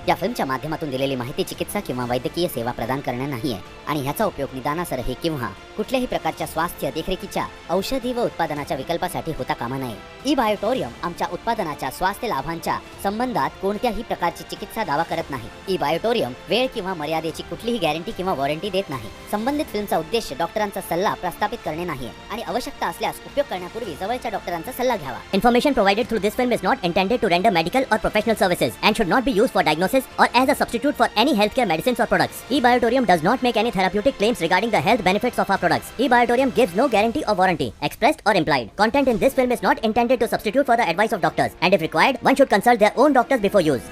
या फिल्मच्या माध्यमातून दिलेली माहिती चिकित्सा किंवा वैद्यकीय सेवा प्रदान करणे नाहीये आणि ह्याचा उपयोग निदानासरही किंवा कुठल्याही प्रकारच्या स्वास्थ्य देखरेखीच्या औषधी व उत्पादनाच्या विकल्पासाठी होता कामा नये। ई बायोटोरियम आमच्या उत्पादनाच्या स्वास्थ्य लाभांच्या संबंधात कोणत्याही प्रकारची चिकित्सा दावा करत नाही। ई बायोटोरियम वेळ किंवा मर्यादेची कुठलीही गॅरंटी किंवा वॉरंटी देत नाही। संबंधित फिल्मचा उद्देश डॉक्टरांचा सल्ला प्रस्थापित करणे नाहीये आणि आवश्यकता असल्यास उपयोग करण्यापूर्वी जवळच्या डॉक्टरांचा सल्ला घ्यावा। Information provided through this film is not intended to render medical or professional services and should not be used for diagnosis or as a substitute for any healthcare medicines or products. eBiotorium does not make any therapeutic claims regarding the health benefits of our products. eBiotorium gives no guarantee or warranty, expressed or implied. Content in this film is not intended to substitute for the advice of doctors, and if required, one should consult their own doctors before use.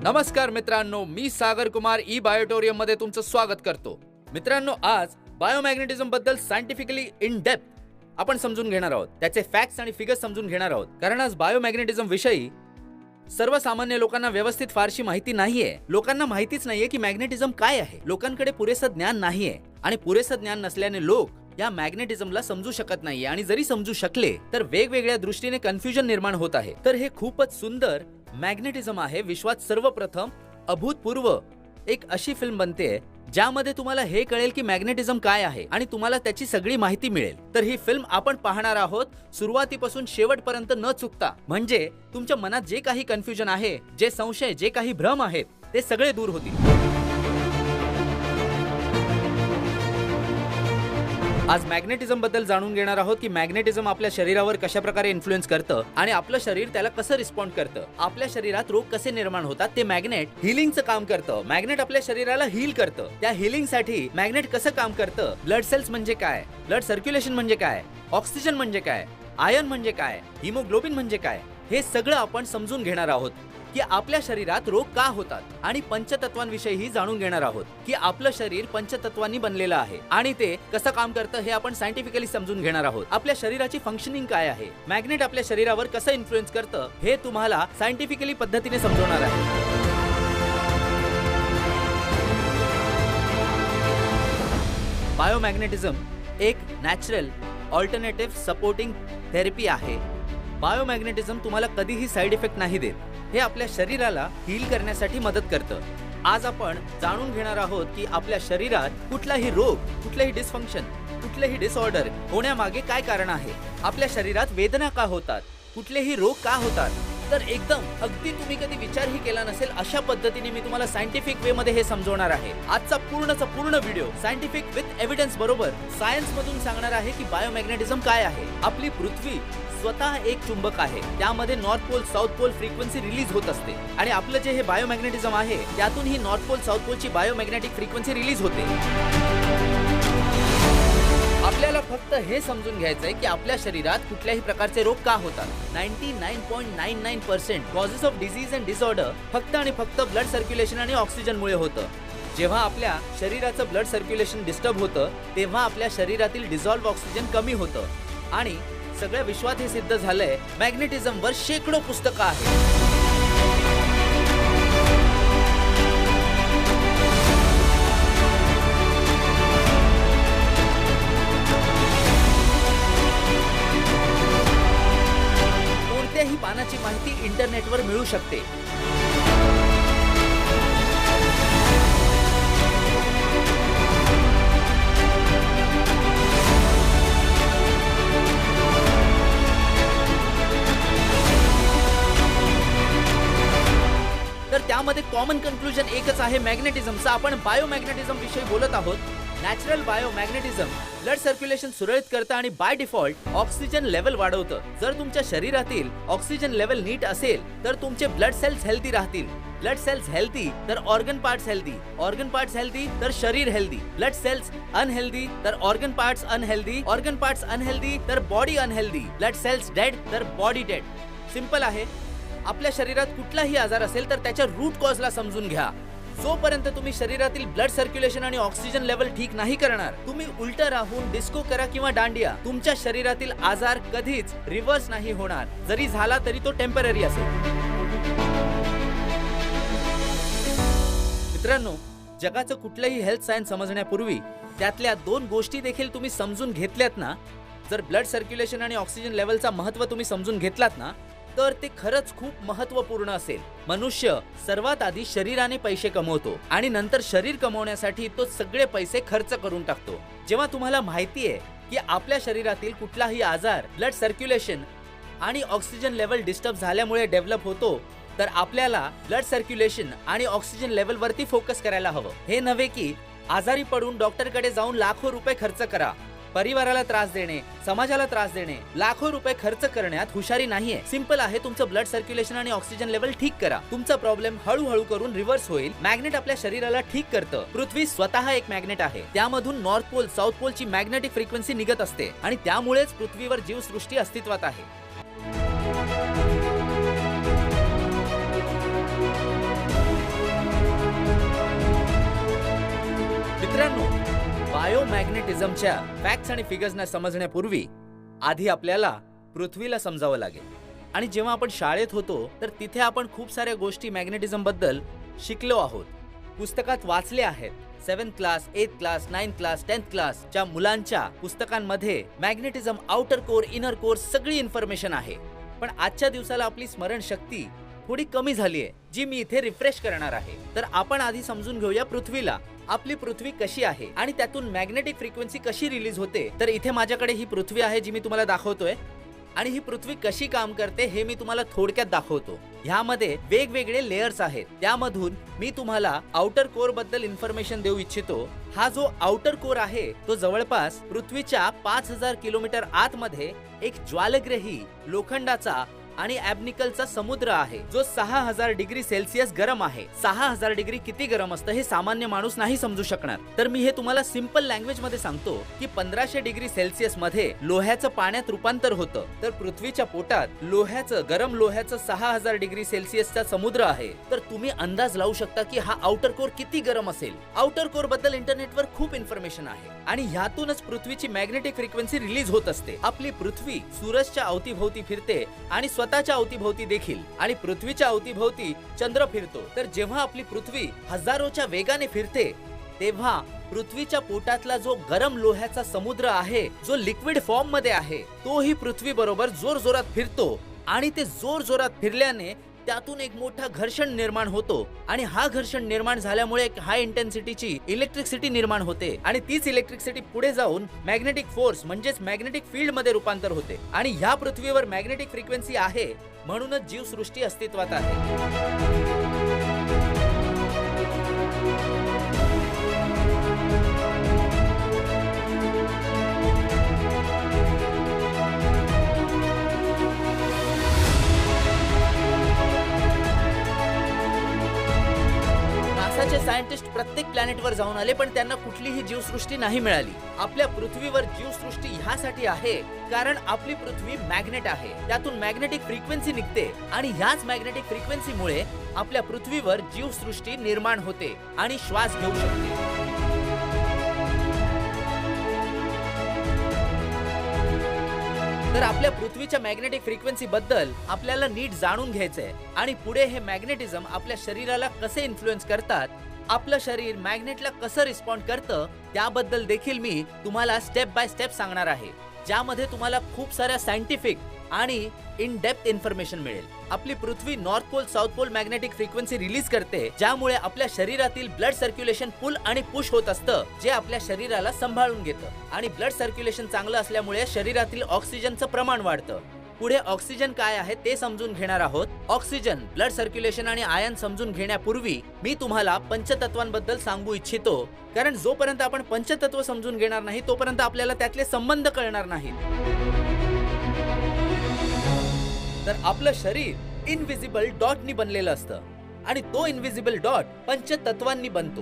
नमस्कार मित्रांनो, मी Sagar Kumar E बायोटोरियम मध्ये तुमचं स्वागत करतो। मित्रांनो, आज बायोमॅग्नेटिझम बद्दल scientifically in depth आपण समजून घेणार आहोत। त्याचे फॅक्ट्स आणि फिगर्स समजून घेणार आहोत, कारण आज बायोमॅग्नेटिझम विषयी सर्वसामान्य लोकांना व्यवस्थित फारशी माहिती नाहीये। लोकांना माहितीच नाहीये की मॅग्नेटिझम काय आहे। लोकांकडे पुरेसं ज्ञान नाहीये आणि पुरेसं ज्ञान नसल्याने लोक या मॅग्नेटिझमला समजू शकत नाहीये आणि जरी समजू शकले तर वेगवेगळ्या दृष्टीने कन्फ्युजन निर्माण होत आहे। तर हे खूपच सुंदर मॅग्नेटिझम आहे। विश्वात सर्वप्रथम अभूतपूर्व एक अशी फिल्म बनते ज्यामध्ये तुम्हाला हे कळेल की मॅग्नेटिझम काय आहे आणि तुम्हाला त्याची सगळी माहिती मिळेल। तर ही फिल्म आपण पाहणार आहोत सुरुवातीपासून शेवटपर्यंत न चुकता, म्हणजे तुमच्या मनात जे काही कन्फ्युजन आहे, जे संशय, जे काही भ्रम आहेत, ते सगळे दूर होतील। आज मॅग्नेटिझम बद्दल जाणून घेणार आहोत की मॅग्नेटिझम आपल्या शरीरावर कशा प्रकारे इन्फ्लुएन्स करतं आणि आपलं शरीर त्याला कसं रिस्पॉन्ड करतं। आपल्या शरीरात रोग कसे निर्माण होतात ते मॅग्नेट हिलिंगचं काम करतं। मॅग्नेट आपल्या शरीराला हील करतं। त्या हिलिंगसाठी मॅग्नेट कसं काम करतं, ब्लड सेल्स म्हणजे काय, ब्लड सर्क्युलेशन म्हणजे काय, ऑक्सिजन म्हणजे काय, आयर्न म्हणजे काय, हिमोग्लोबिन म्हणजे काय, हे सगळं आपण समजून घेणार आहोत की आपल्या शरीरात रोग का होतात आणि पंचतत्वांविषयीही जाणून घेणार आहोत की आपलं शरीर पंचतत्वांनी बनलेलं आहे आणि ते कसं काम करतं हे आपण सायंटिफिकली समजून घेणार आहोत। आपल्या शरीराची फंक्शनिंग काय आहे, मॅग्नेट आपल्या शरीरावर कसं इन्फ्लुएन्स करतं हे तुम्हाला सायंटिफिकली पद्धतीने समजवणार आहे। बायोमॅग्नेटिझम एक नॅचरल ऑल्टरनेटिव्ह सपोर्टिंग थेरपी आहे। बायोमॅग्नेटिझम तुम्हाला कधीही साइड इफेक्ट नाही देत। हे आपल्या शरीराला हील करण्यासाठी मदत करतं। आज आपण जाणून घेणार आहोत की आपल्या शरीरात कुठलाही रोग, कुठलेही डिसफंक्शन, कुठलेही डिसऑर्डर होण्यामागे काय कारण आहे, आपल्या शरीरात वेदना का होतात, कुठलेही रोग का होतात। तर एकदम अगदी तुम्ही कधी विचारही केला नसेल अशा पद्धतीने मी तुम्हाला सायंटिफिक वे मध्ये हे समजवणार आहे। आजचा पूर्ण व्हिडिओ सायंटिफिक विथ एव्हिडन्स बरोबर सायन्स मधून सांगणार आहे की बायोमॅग्नेटिझम काय आहे। आपली पृथ्वी स्वतः एक चुंबक आहे, त्यामध्ये north pole south pole frequency release होत असते आणि आपलं जे हे बायोमॅग्नेटिझम आहे त्यातून ही नॉर्थ पोल साऊथ पोलची बायोमॅग्नेटिक फ्रिक्वेन्सी रिलीज होते। आपल्याला फक्त हे समजून घ्यायचंय की आपल्या शरीरात कुठल्याही प्रकारचे रोग का होतात। 99.99% causes of disease and disorder फक्त आणि फक्त ब्लड सर्क्युलेशन आणि ऑक्सिजन मुळे होतं। जेव्हा आपल्या शरीराचं ब्लड सर्क्युलेशन डिस्टर्ब होतं तेव्हा आपल्या शरीरातील डिझॉल्व्ह ऑक्सिजन कमी होतं आणि सगळ्या विश्वात हे सिद्ध झालंय। मॅग्नेटिझम वर शेकडो पुस्तकं आहेत। कोणत्याही पानाची माहिती इंटरनेटवर मिळू शकते। तर त्यामध्ये कॉमन कन्क्लुजन एकच आहे मॅग्नेटिझमचा। आपण बायोमॅग्नेटिझम विषयी बोलत आहोत। नॅचरल बायोमॅग्नेटिझम ब्लड सर्क्युलेशन सुरळीत करतं आणि बाय डिफॉल्ट ऑक्सिजन लेवल वाढवतं। जर तुमच्या शरीरातील ऑक्सिजन लेवल नीट असेल तर तुमचे ब्लड सेल्स हेल्दी राहतील। ब्लड सेल्स हेल्दी तर organ parts healthy, organ parts healthy तर शरीर हेल्दी, ब्लड सेल्स अनहेल्दी तर organ parts unhealthy, organ parts unhealthy तर body unhealthy, blood cells dead तर बॉडी डेड। सिंपल आहे। आपल्या शरीरात कुठलाही आजार असेल तर त्याच्या रूट कॉजला समजून घ्या। जोपर्यंत तुम्ही शरीरातील ब्लड सर्क्युलेशन आणि ऑक्सिजन लेवल ठीक नाही करणार, तुम्ही उलट राहून डिस्को करा किंवा दांडिया, तुमच्या शरीरातील आजार कधीच रिव्हर्स नाही होणार। जरी झाला तरी तो टेम्पररी असेल। मित्रांनो, जगाचं कुठलंही हेल्थ सायन्स समजण्यापूर्वी त्यातल्या दोन गोष्टी देखील तुम्ही समजून घेतल्यात ना, जर ब्लड सर्क्युलेशन आणि ऑक्सिजन लेवलचा महत्त्व तुम्ही समजून घेतलात ना, तर ते खरंच खूप महत्त्वपूर्ण असेल. मनुष्य सर्वात आधी शरीराने पैसे कमवतो आणि नंतर शरीर कमवण्यासाठी तो सगळे पैसे खर्च करून टाकतो. जेव्हा तुम्हाला माहिती आहे की आपल्या शरीरातील कुठलाही आजार ब्लड सर्क्युलेशन आणि ऑक्सिजन लेवल डिस्टर्ब झाल्यामुळे डेव्हलप होतो, तर आपल्याला ब्लड सर्क्युलेशन आणि ऑक्सिजन लेवल वरती फोकस करायला हवं. हे नव्हे की आजारी पडून डॉक्टरकडे जाऊन लाखो रुपये खर्च करा. परिवाराला त्रास देणे, समाजाला त्रास देणे, लाखो रुपये खर्च करण्यात हुशारी नाहीये. सिंपल आहे, तुमचं ब्लड सर्क्युलेशन आणि ऑक्सिजन लेवल ठीक करा. तुमचा प्रॉब्लेम हळूहळू करून रिव्हर्स होईल. मॅग्नेट आपल्या शरीराला ठीक करतं. पृथ्वी स्वतः एक मॅग्नेट आहे. त्यामधून नॉर्थ पोल साऊथ पोलची मॅग्नेटिक फ्रिक्वेन्सी निघत असते आणि त्यामुळेच पृथ्वीवर जीवसृष्टी अस्तित्वात आहे. मित्रांनो, बायोमॅग्नेटिझमच्या फॅक्ट्स आणि फिगर्सना समजण्यापूर्वी आधी आपल्याला पृथ्वीला समजावं लागेल. आणि जेव्हा आपण शाळेत होतो तर तिथे आपण खूप साऱ्या गोष्टी मॅग्नेटिझम बद्दल शिकलो आहोत, पुस्तकात वाचले आहेत. 7th class, 8th class, 9th class, 10th क्लासच्या मुलांच्या पुस्तकांमध्ये magnetism, outer core, inner core सगळी इन्फॉर्मेशन आहे. पण आजच्या दिवसाला आपली स्मरणशक्ती थोडी कमी झाली आहे, जी मी इथे रिफ्रेश करणार आहे. तर आपण आधी समजून घेऊया पृथ्वीला. आपली पृथ्वी कशी आहे आणि त्यातून मॅग्नेटिक फ्रिक्वेन्सी कशी रिलीज होते. तर इथे माझ्याकडे ही पृथ्वी आहे जी मी तुम्हाला दाखवतोय आणि ही पृथ्वी कशी काम करते हे मी तुम्हाला थोडक्यात दाखवतो. ह्यामध्ये वेगवेगळे लेयर्स आहेत. त्यामधून मी तुम्हाला आउटर कोर बद्दल इन्फॉर्मेशन देऊ इच्छितो. हा जो आउटर कोर आहे तो जवळपास पृथ्वीच्या 5000 किलोमीटर आतमध्ये एक ज्वालाग्रही लोखंडाचा आणि ॲब्निकलचा समुद्र आहे, जो 6000 डिग्री सेल्सिअस गरम आहे. 6000 डिग्री किती गरम असतं हे सामान्य माणूस नाही समजू शकणार. तर मी हे तुम्हाला सिंपल लँग्वेज मध्ये सांगतो की 1500 डिग्री सेल्सिअस मध्ये लोह्याचं पाण्यात रूपांतर होतं. तर पृथ्वीच्या पोटात गरम लोह्याचं 6000 डिग्री सेल्सिअसचा समुद्र आहे. तर तुम्ही अंदाज लावू शकता की हा आउटर कोर किती गरम असेल. आउटर कोर बद्दल इंटरनेटवर खूप इन्फॉर्मेशन आहे आणि ह्यातूनच पृथ्वीची मॅग्नेटिक फ्रिक्वेन्सी रिलीज होत असते. आपली पृथ्वी सूरजच्या अवतीभोवती फिरते आणि स्वतःच्या अवतीभोवती देखील, आणि पृथ्वीच्या अवतीभोवती चंद्र फिरतो. तर जेव्हा आपली पृथ्वी हजारोच्या वेगाने फिरते तेव्हा पृथ्वीच्या पोटातला जो गरम लोह्याचा समुद्र आहे, जो लिक्विड फॉर्म मध्ये आहे, तोही पृथ्वी बरोबर जोरजोरात फिरतो आणि ते जोरजोरात फिरल्याने त्यातून एक मोठा घर्षण निर्माण होतो आणि हा घर्षण निर्माण झाल्यामुळे एक हाय इंटेन्सिटीची इलेक्ट्रिसिटी निर्माण होते आणि तीच इलेक्ट्रिसिटी पुढे जाऊन मॅग्नेटिक फोर्स म्हणजेच मॅग्नेटिक फील्ड मध्ये रूपांतर होते. आणि ह्या पृथ्वीवर मॅग्नेटिक फ्रिक्वेन्सी आहे म्हणूनच जीवसृष्टी अस्तित्वात आहे. सायंटिस्ट प्रत्येक प्लॅनेटवर जाऊन आले पण त्यांना कुठलीही जीवसृष्टी नाही मिळाली. आपल्या पृथ्वीवर जीवसृष्टी ह्यासाठी आहे कारण आपली पृथ्वी मॅग्नेट आहे. त्यातून मॅग्नेटिक फ्रिक्वेन्सी निघते आणि ह्याच मॅग्नेटिक फ्रिक्वेन्सीमुळे आपल्या पृथ्वीवर जीवसृष्टी निर्माण होते आणि श्वास घेऊ शकते. तर आपल्या पृथ्वीच्या मॅग्नेटिक फ्रिक्वेन्सी बद्दल आपल्याला नीट जाणून घ्यायचंय आणि पुढे हे मॅग्नेटिझम आपल्या शरीराला कसे इन्फ्लुएन्स करतात, आपलं शरीर मॅग्नेटला कसं रिस्पॉन्ड करतं त्याबद्दल देखील मी तुम्हाला स्टेप बाय स्टेप सांगणार आहे, ज्यामध्ये तुम्हाला खूप साऱ्या सायंटिफिक आणि इन डेप्थ इन्फॉर्मेशन मिळेल. आपली पृथ्वी north pole south pole magnetic frequency release करते, ज्यामुळे आपल्या शरीरातील ब्लड सर्क्युलेशन पुल आणि पुश होत असतं, जे आपल्या शरीराला सांभाळून घेतं. आणि ब्लड सर्क्युलेशन चांगलं असल्यामुळे शरीरातील ऑक्सिजनचं प्रमाण वाढतं. पुढे ऑक्सिजन काय आहे ते समजून घेणार आहोत. ऑक्सिजन, ब्लड सर्क्युलेशन आणि आयन समजून घेण्यापूर्वी मी तुम्हाला पंचतत्वांबद्दल सांगू इच्छितो, कारण जोपर्यंत आपण पंचतत्व समजून घेणार नाही तोपर्यंत आपल्याला त्यातले संबंध कळणार नाहीत. तर आपलं शरीर इनविजिबल डॉटनी बनलेलं असतं आणि तो इनविजिबल डॉट पंचतत्वांनी बनतो.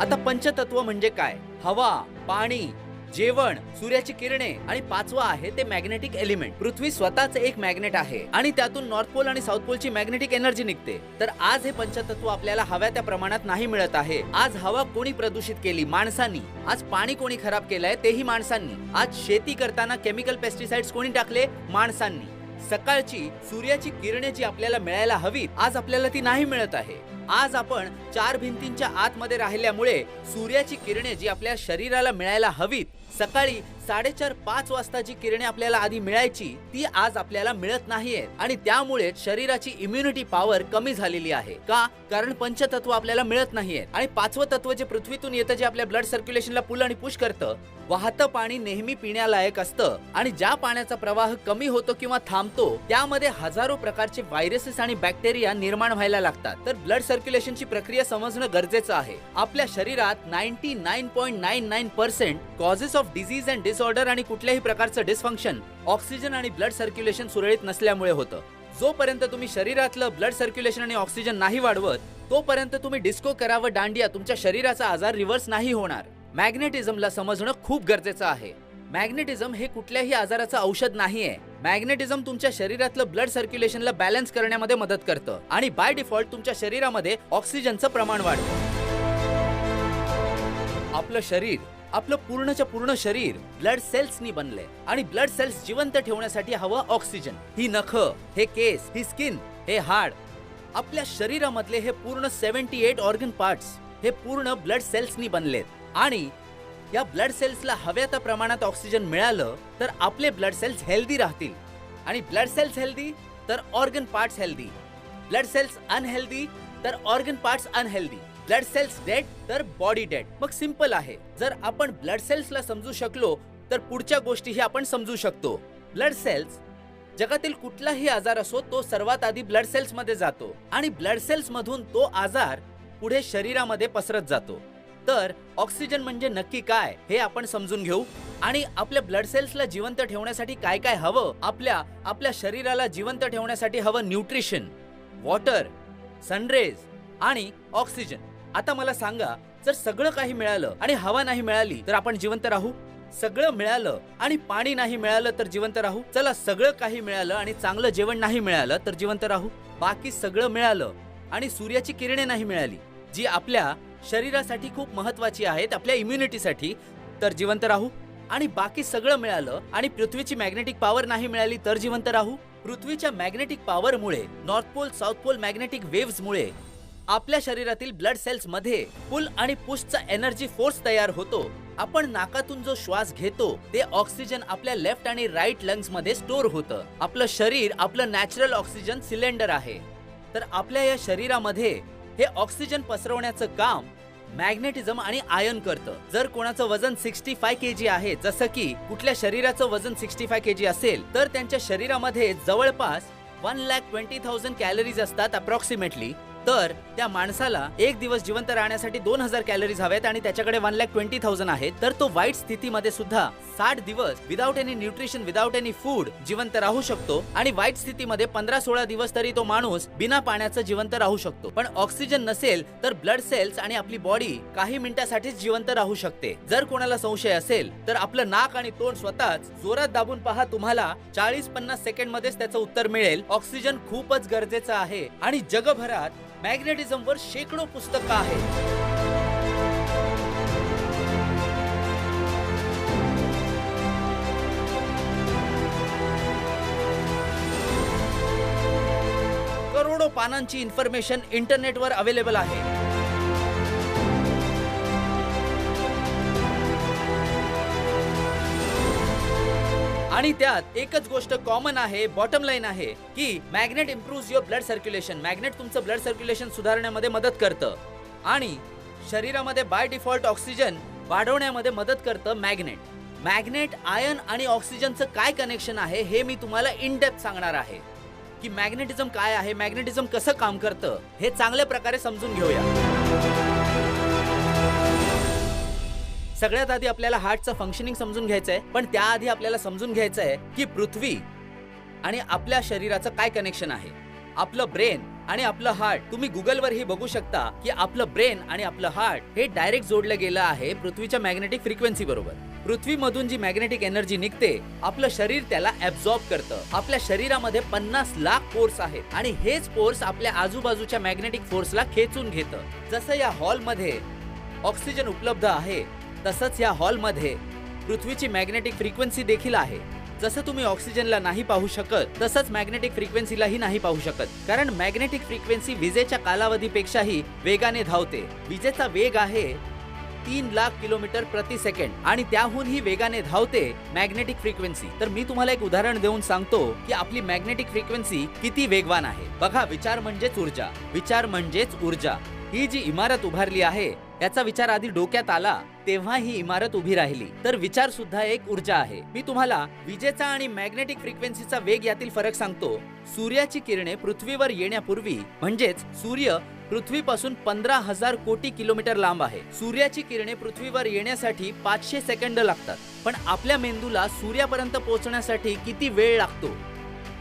आता पंचतत्व म्हणजे काय? हवा, पाणी, जेवण, सूर्याची किरणे आणि पाचवा आहे ते मॅग्नेटिक एलिमेंट. पृथ्वी स्वतःच एक मॅग्नेट आहे आणि त्यातून नॉर्थ पोल आणि साऊथ पोलची मॅग्नेटिक एनर्जी निघते. तर आज हे पंचतत्व आपल्याला हव्या त्या प्रमाणात नाही मिळत आहे. आज हवा कोणी प्रदूषित केली? माणसांनी. आज पाणी कोणी खराब केलंय? तेही माणसांनी. आज शेती करताना केमिकल पेस्टिसाइड्स कोणी टाकले? माणसांनी. सकाळची सूर्याची किरणे जी आपल्याला मिळायला हवीत, आज आपल्याला ती नाही मिळत आहे. आज आपण चार भिंतींच्या आतमध्ये राहिल्यामुळे सूर्याची किरणे जी आपल्या शरीराला मिळायला हवीत, सकाळी 4:30-5 वाजता जी किरणे आपल्याला आधी मिळायची ती आज आपल्याला मिळत नाहीये. आणि त्यामुळे शरीराची इम्युनिटी पॉवर कमी झालेली आहे. का? कारण पंचतत्व आपल्याला मिळत नाहीये. आणि पाचवं तत्व जे पृथ्वीतून येतं, जे आपल्या ब्लड सर्क्युलेशनला पुल आणि पुश करतं. वाहतं पाणी नेहमी पिण्यालायक असतं आणि ज्या पाण्याचा प्रवाह कमी होतो किंवा थांबतो त्यामध्ये हजारो प्रकारचे व्हायरसेस आणि बॅक्टेरिया निर्माण व्हायला लागतात. तर ब्लड सर्क्युलेशनची प्रक्रिया समजणं गरजेचं आहे. आपल्या शरीरात 99.99% causes of disease and disorder आणि कुठल्याही प्रकारचं डिसफंक्शन ऑक्सिजन आणि ब्लड सर्क्युलेशन सुरळीत नसल्यामुळे होतं. जोपर्यंत तुम्ही शरीरातलं ब्लड सर्क्युलेशन आणि ऑक्सिजन नाही वाढवत तोपर्यंत तुम्ही डिस्को करा व दांडिया, तुमच्या शरीराचा आजार रिव्हर्स नाही होणार. मॅग्नेटिझमला समजणं खूप गरजेचं आहे. मॅग्नेटिझम हे कुठल्याही आजाराचं औषध नाहीये. मॅग्नेटिझम तुमच्या शरीरातलं ब्लड सर्क्युलेशनला बॅलन्स करण्यामध्ये मदत करतं आणि बाय डिफॉल्ट तुमच्या शरीरामध्ये ऑक्सिजनचं प्रमाण वाढतं. आपलं शरीर, आपलं पूर्णच्या पूर्ण शरीर ब्लड सेल्सनी बनले आणि ब्लड सेल्स जिवंत ठेवण्यासाठी हवं ऑक्सिजन. ही नखं, हे केस, ही स्किन, हे हाड, आपल्या शरीरामधले हे पूर्ण 78 ऑर्गन पार्ट्स हे पूर्ण ब्लड सेल्सनी बनलेत. आणि या ब्लड सेल्सला हव्या त्या प्रमाणात ऑक्सिजन मिळालं तर आपले ब्लड सेल्स हेल्दी राहतील. आणि ब्लड सेल्स हेल्दी तर organ parts healthy. Blood cells unhealthy तर organ parts unhealthy. Blood cells dead तर बॉडी डेड. मग सिंपल आहे. जर आपण ब्लड सेल्सला समजू शकलो तर पुढच्या गोष्टीही आपण समजू शकतो. ब्लड सेल्स, जगातील कुठलाही आजार असो तो सर्वात आधी ब्लड सेल्स मध्ये जातो आणि ब्लड सेल्स मधून तो आजार पुढे शरीरामध्ये पसरत जातो. तर ऑक्सिजन म्हणजे नक्की काय हे आपण समजून घेऊ आणि आपल्या ब्लड सेल्सला जिवंत ठेवण्यासाठी काय काय हवं. आपल्या शरीराला जिवंत ठेवण्यासाठी हवं न्यूट्रिशन, वॉटर, सनरेज आणि ऑक्सिजन. आता मला सांगा, जर सगळं काही मिळालं आणि हवा नाही मिळाली तर आपण जिवंत राहू? सगळं मिळालं आणि पाणी नाही मिळालं तर जिवंत राहू? चला, सगळं काही मिळालं आणि चांगलं जेवण नाही मिळालं तर जिवंत राहू? बाकी सगळं मिळालं आणि सूर्याची किरणे नाही मिळाली, जी आपल्या शरीरासाठी खूप महत्वाची आहेत, आपल्या इम्युनिटीसाठी, तर जिवंत राहू? आणि बाकी सगळं मिळालं आणि पृथ्वीची मॅग्नेटिक पॉवर नाही मिळाली तर जिवंत राहू? पृथ्वीच्या मॅग्नेटिक पॉवरमुळे, north pole south pole magnetic वेव्हजमुळे आपल्या शरीरातील ब्लड सेल्स मध्ये पुल आणि पुशचा एनर्जी फोर्स तयार होतो. आपण नाकातून जो श्वास घेतो ते ऑक्सिजन आपल्या लेफ्ट आणि राईट लंग्स मध्ये स्टोअर होतं. आपलं शरीर आपलं नॅचरल ऑक्सिजन सिलेंडर आहे. तर आपल्या या शरीरामध्ये हे ऑक्सिजन पसरवण्याचं काम मॅग्नेटिझम आणि आयन करतं. जर कोणाचं वजन 65 kg आहे, जसं की कुठल्या शरीराचं वजन 65 kg असेल तर त्यांच्या शरीरामध्ये जवळपास 1,20,000 कॅलरीज असतात अप्रॉक्सिमेटली. तर त्या माणसाला एक दिवस जिवंत राहण्यासाठी 2000 कॅलरीज हव्यात आणि त्याच्याकडे 1,20,000 आहेत. तर तो वाईट स्थितीमध्ये सुद्धा 60 दिवस without any nutrition, without any food जिवंत राहू शकतो. आणि वाईट स्थितीमध्ये 15-16 दिवस तरी तो माणूस बिना पाण्याचं जिवंत राहू शकतो. पण ऑक्सिजन नसेल तर ब्लड सेल्स आणि आपली बॉडी काही मिनिटांसाठीच जिवंत राहू शकते. जर कोणाला संशय असेल तर आपलं नाक आणि तोंड स्वतःच जोरात दाबून पहा, तुम्हाला 40-50 सेकंड मध्येच त्याचं उत्तर मिळेल. ऑक्सिजन खूपच गरजेचं आहे आणि जगभरात मॅग्नेटिझमवर शेकडो पुस्तकं आहेत. करोडो पानांची इन्फॉर्मेशन इंटरनेटवर अवेलेबल आहे. आणि त्यात एकच गोष्ट कॉमन आहे, बॉटम लाईन आहे की magnet improves your blood circulation. Magnet तुमचं ब्लड सर्क्युलेशन सुधारण्यामध्ये मदत करतं आणि शरीरामध्ये बाय डिफॉल्ट ऑक्सिजन वाढवण्यामध्ये मदत करतं मॅग्नेट. मॅग्नेट, आयन आणि ऑक्सिजनचं काय कनेक्शन आहे हे मी तुम्हाला इन डेप्थ सांगणार आहे की मॅग्नेटिझम काय आहे, मॅग्नेटिझम कसं काम करतं हे चांगल्या प्रकारे समजून घेऊया. सगळ्यात आधी आपल्याला हार्टचं फंक्शनिंग समजून घ्यायचंय, पण त्याआधी आपल्याला समजून घ्यायचंय की पृथ्वी आणि आपल्या शरीराचं काय कनेक्शन आहे. आपलं ब्रेन आणि आपलं हार्ट, तुम्ही गुगलवरही बघू शकता की आपलं ब्रेन आणि आपलं हार्ट हे डायरेक्ट जोडलं गेलं आहे पृथ्वीच्या मॅग्नेटिक फ्रिक्वेन्सी बरोबर. पृथ्वीमधून जी मॅग्नेटिक एनर्जी निघते आपलं शरीर त्याला ऍब्झॉर्ब करतं. आपल्या शरीरामध्ये 50 लाख पोर्स आहेत आणि हेच पोर्स आपल्या आजूबाजूच्या मॅग्नेटिक फोर्सला खेचून घेतं. जसं या हॉलमध्ये ऑक्सिजन उपलब्ध आहे तसंच या हॉलमध्ये पृथ्वीची मॅग्नेटिक फ्रिक्वेन्सी देखील आहे. जसं तुम्ही ऑक्सिजनला नाही पाहू शकत तसंच मॅग्नेटिक फ्रिक्वेन्सीलाही नाही पाहू शकत, कारण मॅग्नेटिक फ्रिक्वेन्सी विजेच्या कालावधीपेक्षाही वेगाने धावते. विजेचा वेग आहे 3 लाख किलोमीटर प्रति सेकंड आणि त्याहूनही वेगाने धावते मॅग्नेटिक फ्रिक्वेन्सी. तर मी तुम्हाला एक उदाहरण देऊन सांगतो की आपली मॅग्नेटिक फ्रिक्वेन्सी किती वेगवान आहे. बघा, विचार म्हणजेच ऊर्जा, विचार म्हणजेच ऊर्जा. ही जी इमारत उभारली आहे याचा विचार आधी डोक्यात आला तेव्हा ही इमारत उभी राहिली. तर विचार सुद्धा एक ऊर्जा आहे. मी तुम्हाला विजेचा आणि मॅग्नेटिक फ्रिक्वेन्सीचा वेग यातील फरक सांगतो. सूर्याची किरणे पृथ्वीवर येण्यापूर्वी म्हणजेच सूर्य पृथ्वीपासून 15,000 कोटी किलोमीटर लांब आहे. सूर्याची किरणे पृथ्वीवर येण्यासाठी 500 सेकंद लागतात, पण आपल्या मेंदूला सूर्यापर्यंत पोहोचण्यासाठी किती वेळ लागतो?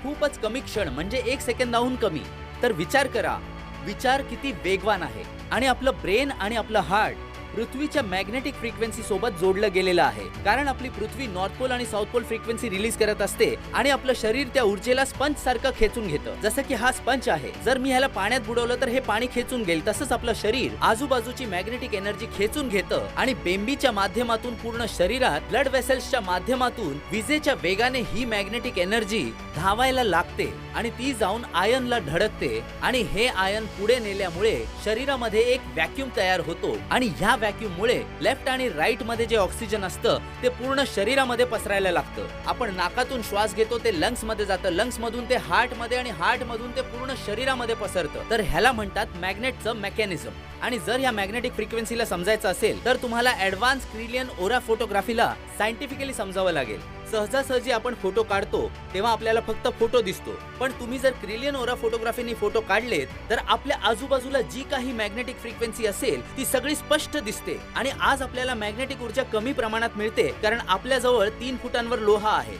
खूपच कमी क्षण, म्हणजे 1 सेकंदाहून कमी. तर विचार करा, विचार किती वेगवान आहे. आणि आपलं ब्रेन आणि आपलं हार्ट पृथ्वीच्या मॅग्नेटिक फ्रिक्वेन्सी सोबत जोडलं गेलेलं आहे, कारण आपली पृथ्वी नॉर्थ पोल आणि साऊथ पोल फ्रिक्वेन्सी रिलीज करत असते आणि आपलं शरीर त्या ऊर्जेला स्पंज सारखं खेचून घेतं. जसं की हा स्पंज आहे, जर मी ह्याला पाण्यात बुडवलं तर हे पाणी खेचून घेईल. तसंच आपलं शरीर आजूबाजूची मॅग्नेटिक एनर्जी खेचून घेतं आणि बेंबीच्या माध्यमातून पूर्ण शरीरात ब्लड वेसल्सच्या माध्यमातून विजेच्या वेगाने ही मॅग्नेटिक एनर्जी धावायला लागते आणि ती जाऊन आयनला धडकते आणि हे आयन पुढे नेल्यामुळे शरीरामध्ये एक व्हॅक्यूम तयार होतो आणि ह्या व्हॅक्यूम मुळे लेफ्ट आणि राईट मध्ये जे ऑक्सिजन असतं ते पूर्ण शरीरामध्ये पसरायला लागतं. आपण नाकातून श्वास घेतो, ते लंग्स मध्ये जातं, लंग्स मधून ते हार्ट मध्ये आणि हार्ट मधून ते पूर्ण शरीरामध्ये पसरतं. तर ह्याला म्हणतात मॅग्नेटचं मेकॅनिझम. आणि जर ह्या मॅग्नेटिक फ्रिक्वेन्सीला समजायचं असेल तर तुम्हाला ऍडव्हान्स क्रिलियन ओरा फोटोग्राफीला सायंटिफिकली समजावं लागेल. सहजासहजी आपण फोटो काढतो तेव्हा आपल्याला फक्त फोटो दिसतो, पण तुम्ही जर क्रिलियन ओरा फोटोग्राफीने फोटो काढलेत तर आपल्या आजूबाजूला जी काही मॅग्नेटिक फ्रिक्वेन्सी असेल ती सगळी स्पष्ट दिसते. आणि आज आपल्याला मॅग्नेटिक ऊर्जा कमी प्रमाणात मिळते कारण आपल्या जवळ 3 फुटांवर लोहा आहे.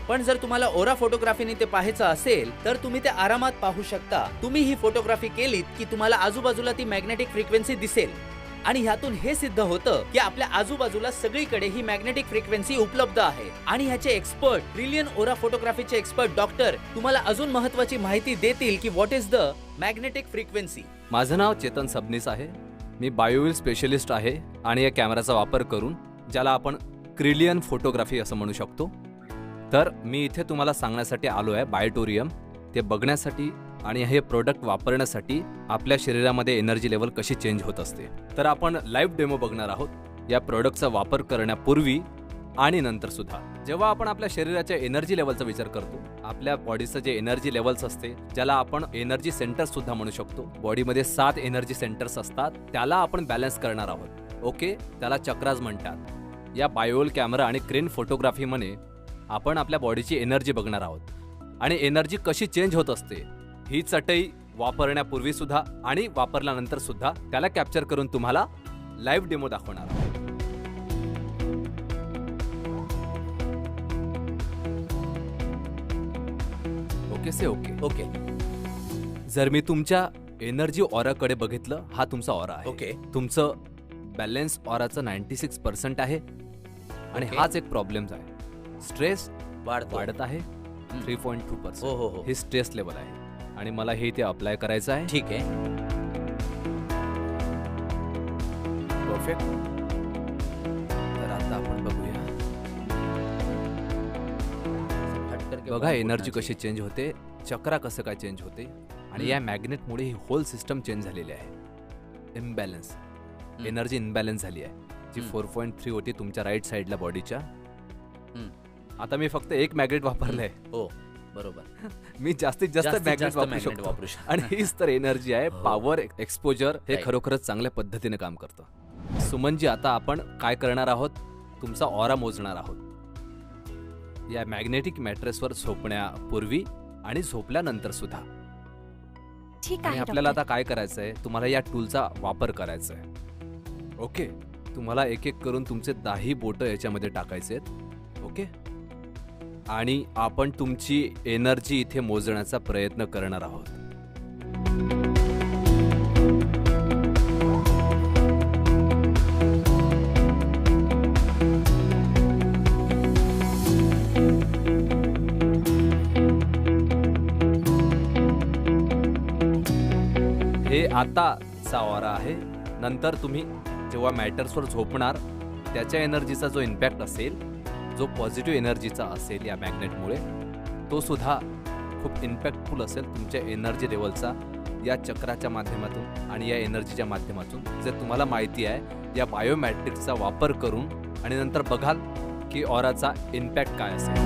पण जर तुम्हाला ओरा फोटोग्राफीने ते पाहायचं असेल तर तुम्ही ते आरामात पाहू शकता. तुम्ही ही फोटोग्राफी केलीत की तुम्हाला आजूबाजूला ती मॅग्नेटिक फ्रिक्वेन्सी दिसेल आणि ह्यातून हे सिद्ध होतं की आपल्या आजूबाजूला सगळीकडे ही मॅग्नेटिक फ्रिक्वेन्सी उपलब्ध आहे. आणि ह्याचे एक्सपर्ट, क्रिलियन ओरा फोटोग्राफीचे एक्सपर्ट डॉक्टर तुम्हाला अजून महत्त्वाची माहिती देतील की what is the magnetic frequency. माझं नाव चेतन सबनीस आहे. मी बायोविल स्पेशलिस्ट आहे आणि या कॅमेराचा वापर करून ज्याला आपण क्रिलियन फोटोग्राफी असं म्हणू शकतो. तर मी इथे तुम्हाला सांगण्यासाठी आलो आहे बायोटोरियम ते बघण्यासाठी आणि हे प्रोडक्ट वापरण्यासाठी आपल्या शरीरामध्ये एनर्जी लेवल कशी चेंज होत असते. तर आपण लाईव्ह डेमो बघणार आहोत या प्रोडक्टचा वापर करण्यापूर्वी आणि नंतर सुद्धा. जेव्हा आपण आपल्या शरीराच्या एनर्जी लेवलचा विचार करतो, आपल्या बॉडीचं जे एनर्जी लेवल्स असते ज्याला आपण एनर्जी सेंटर सुद्धा म्हणू शकतो, बॉडीमध्ये 7 एनर्जी सेंटर्स असतात, त्याला आपण बॅलन्स करणार आहोत. ओके, त्याला चक्राज म्हणतात. या बायोल कॅमेरा आणि क्रेन फोटोग्राफीमध्ये आपण आपल्या बॉडीची एनर्जी बघणार आहोत आणि एनर्जी कशी चेंज होत असते ही चटई वापरण्यापूर्वी सुद्धा आणि वापरल्यानंतर सुद्धा त्याला कॅप्चर करून तुम्हाला लाईव्ह डेमो दाखवणार आहोत. ओके से ओके ओके. जर मी तुमच्या एनर्जी ऑराकडे बघितलं, हा तुमचा ऑरा आहे. ओके. तुमचं बॅलन्स ऑराचं 96% आहे आणि ओके. हाच एक प्रॉब्लेम आहे. स्ट्रेस वाढत आहे 3.2%. हो हो हो. हे स्ट्रेस लेवल आहे आणि मला हे इथे अप्लाय करायचं आहे. ठीक आहे. परफेक्ट. तर आता आपण बघूया. बघा एनर्जी कशी चेंज होते, चक्रा कसं काय चेंज होते आणि या मॅग्नेटमुळे ही होल सिस्टम चेंज झालेली आहे. इम्बॅलन्स, एनर्जी इम्बॅलन्स झाली आहे, जी 4.3 होती तुमच्या राईट साईडला बॉडीच्या. आता मी फक्त एक मॅग्नेट वापरलंय. हो बरोबर. मी जास्तीत जास्त मॅग्नेट वापरू शकतो आणि हीच तर एनर्जी आहे. पॉवर एक्सपोजर हे खरोखरच चांगल्या पद्धतीने काम करतं. सुमनजी, आता आपण काय करणार आहोत, तुमचा ऑरा मोजणार आहोत या मॅग्नेटिक मॅट्रेसवर झोपण्यापूर्वी आणि झोपल्यानंतर सुद्धा. ठीक आणि आहे आपल्याला डॉक्टर. आता काय करायचंय, तुम्हाला या टूलचा वापर करायचा आहे. ओके, तुम्हाला एक एक करून तुमचे 10 बोटं याच्यामध्ये टाकायचे आहेत. ओके, आणि आपण तुमची एनर्जी इथे मोजण्याचा प्रयत्न करणार आहोत. हे आताचा ऑरा आहे. नंतर तुम्ही जेव्हा मॅटर्सवर झोपणार त्याच्या एनर्जीचा जो इम्पॅक्ट असेल, जो पॉझिटिव्ह एनर्जीचा असेल या मॅग्नेटमुळे तो सुद्धा खूप इम्पॅक्टफुल असेल तुमच्या एनर्जी लेवलचा या चक्राच्या माध्यमातून आणि या एनर्जीच्या माध्यमातून, जे तुम्हाला माहिती आहे या बायोमॅट्रिक्सचा वापर करून, आणि नंतर बघाल की ऑराचा इम्पॅक्ट काय असेल.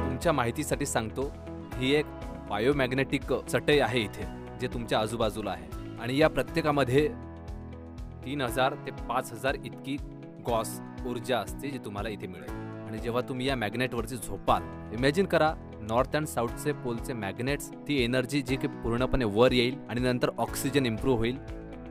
तुमच्या माहितीसाठी सांगतो, ही एक बायोमॅग्नेटिक चटई आहे इथे जे तुमच्या आजूबाजूला आहे, आणि या प्रत्येकामध्ये 3000 ते 5000 इतकी गॉस ऊर्जा असते जी तुम्हाला इथे मिळेल. आणि जेव्हा तुम्ही या मॅग्नेटवरती झोपाल, इमॅजिन करा नॉर्थ अँड साऊथचे पोलचे मॅग्नेट्स, ती एनर्जी जी की पूर्णपणे वर येईल आणि नंतर ऑक्सिजन इम्प्रूव्ह होईल,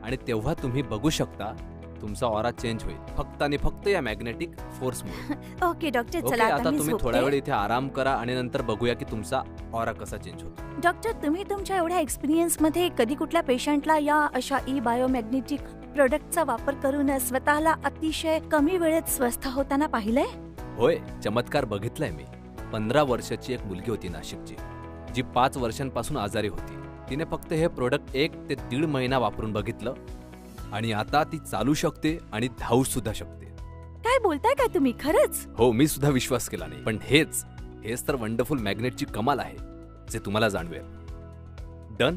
आणि तेव्हा तुम्ही बघू शकता तुमचा ऑरा चेंज होईल फक्त आणि फक्त या मॅग्नेटिक फोर्समुळे. ओके डॉक्टर, ओके, चला आता मी तुम्ही झोपते. थोड्या वेळ इथे आराम करा आणि नंतर बघूया की तुमचा ऑरा कसा चेंज होतो. डॉक्टर, तुम्ही तुमच्या एवढ्या एक्सपिरियन्स मध्ये कधी कुठल्या पेशंटला या अशा ई बायोमॅग्नेटिक प्रोडक्टचा वापर करून स्वतःला अतिशय कमी वेळेत स्वस्थ होताना पाहिलंय? होय, चमत्कार बघितलाय मी. 15 वर्षाची एक मुलगी होती नाशिकची, जी 5 वर्षांपासून आजारी होती. तिने फक्त हे प्रोडक्ट 1 ते 1.5 महिना वापरून बघितलं आणि आता ती चालू शकते आणि धावू सुद्धा शकते. काय बोलताय काय तुम्ही, खरंच? हो, मी सुद्धा विश्वास केला नाही, पण हेच तर वंडरफुल मॅग्नेटची कमाल आहे जे तुम्हाला जाणवेल. डन.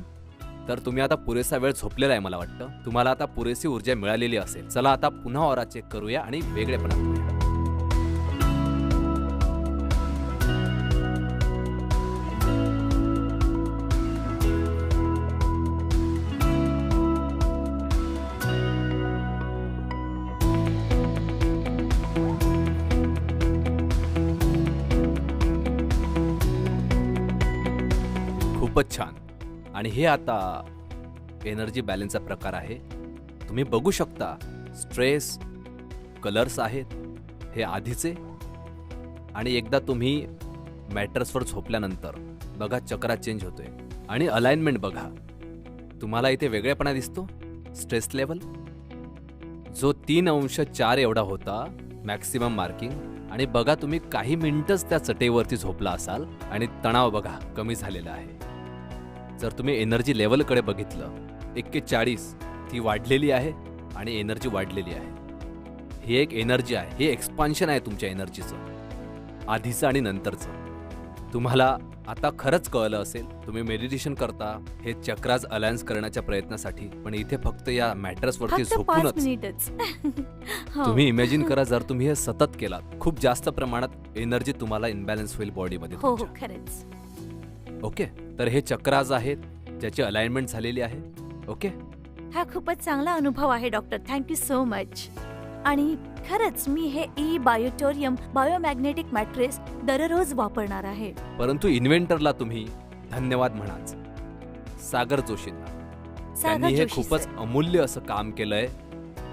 तर तुम्ही आता पुरेसा वेळ झोपलेला आहे. मला वाटतं तुम्हाला आता पुरेशी ऊर्जा मिळालेली असेल. चला आता पुन्हा ऑरा चेक करूया आणि वेगळेपणा करूया. खूपच छान. आणि हे आता एनर्जी बॅलन्सचा प्रकार आहे. तुम्ही बघू शकता स्ट्रेस कलर्स आहेत हे आधीचे, आणि एकदा तुम्ही मॅट्रेसवर झोपल्यानंतर बघा चक्रा चेंज होतोय आणि अलाइनमेंट बघा. तुम्हाला इथे वेगळेपणा दिसतो. स्ट्रेस लेवल जो 3.4 एवढा होता मॅक्सिमम मार्किंग, आणि बघा तुम्ही काही मिनिटच त्या चटईवरती झोपला असाल आणि तणाव बघा कमी झालेला आहे. जर तुम्ही एनर्जी लेवलकडे बघितलं 41 ती वाढलेली आहे आणि एनर्जी वाढलेली आहे. ही एक एनर्जी आहे, हे एक्सपान्शन आहे तुमच्या एनर्जीचं आधीचं आणि नंतरचं. तुम्हाला आता खरंच कळलं असेल. तुम्ही मेडिटेशन करता हे चक्राज अलायन्स करण्याच्या प्रयत्नासाठी, पण इथे फक्त या मॅट्रेसवरती फक्त 5 झोपूनच मिनिटच. हो. तुम्ही इमॅजिन करा, जर तुम्ही हे सतत केलात खूप जास्त प्रमाणात एनर्जी तुम्हाला इनबॅलन्स होईल बॉडीमध्ये हो हो, तुमच्या. खरंच. ओके, तर हे चक्राज आहेत ज्याची अलाइनमेंट झालेली आहे. ओके, हा खूपच चांगला अनुभव आहे डॉक्टर, थँक्यू सो मच. आणि खरंच मी हे ई बायोटोरियम बायोमॅग्नेटिक मॅट्रेस दररोज वापरणार आहे. परंतु इन्व्हेंटरला तुम्ही धन्यवाद म्हणाच, सागर जोशींना. त्यांनी हे जोशी खूपच सर. अमूल्य असं काम केलंय.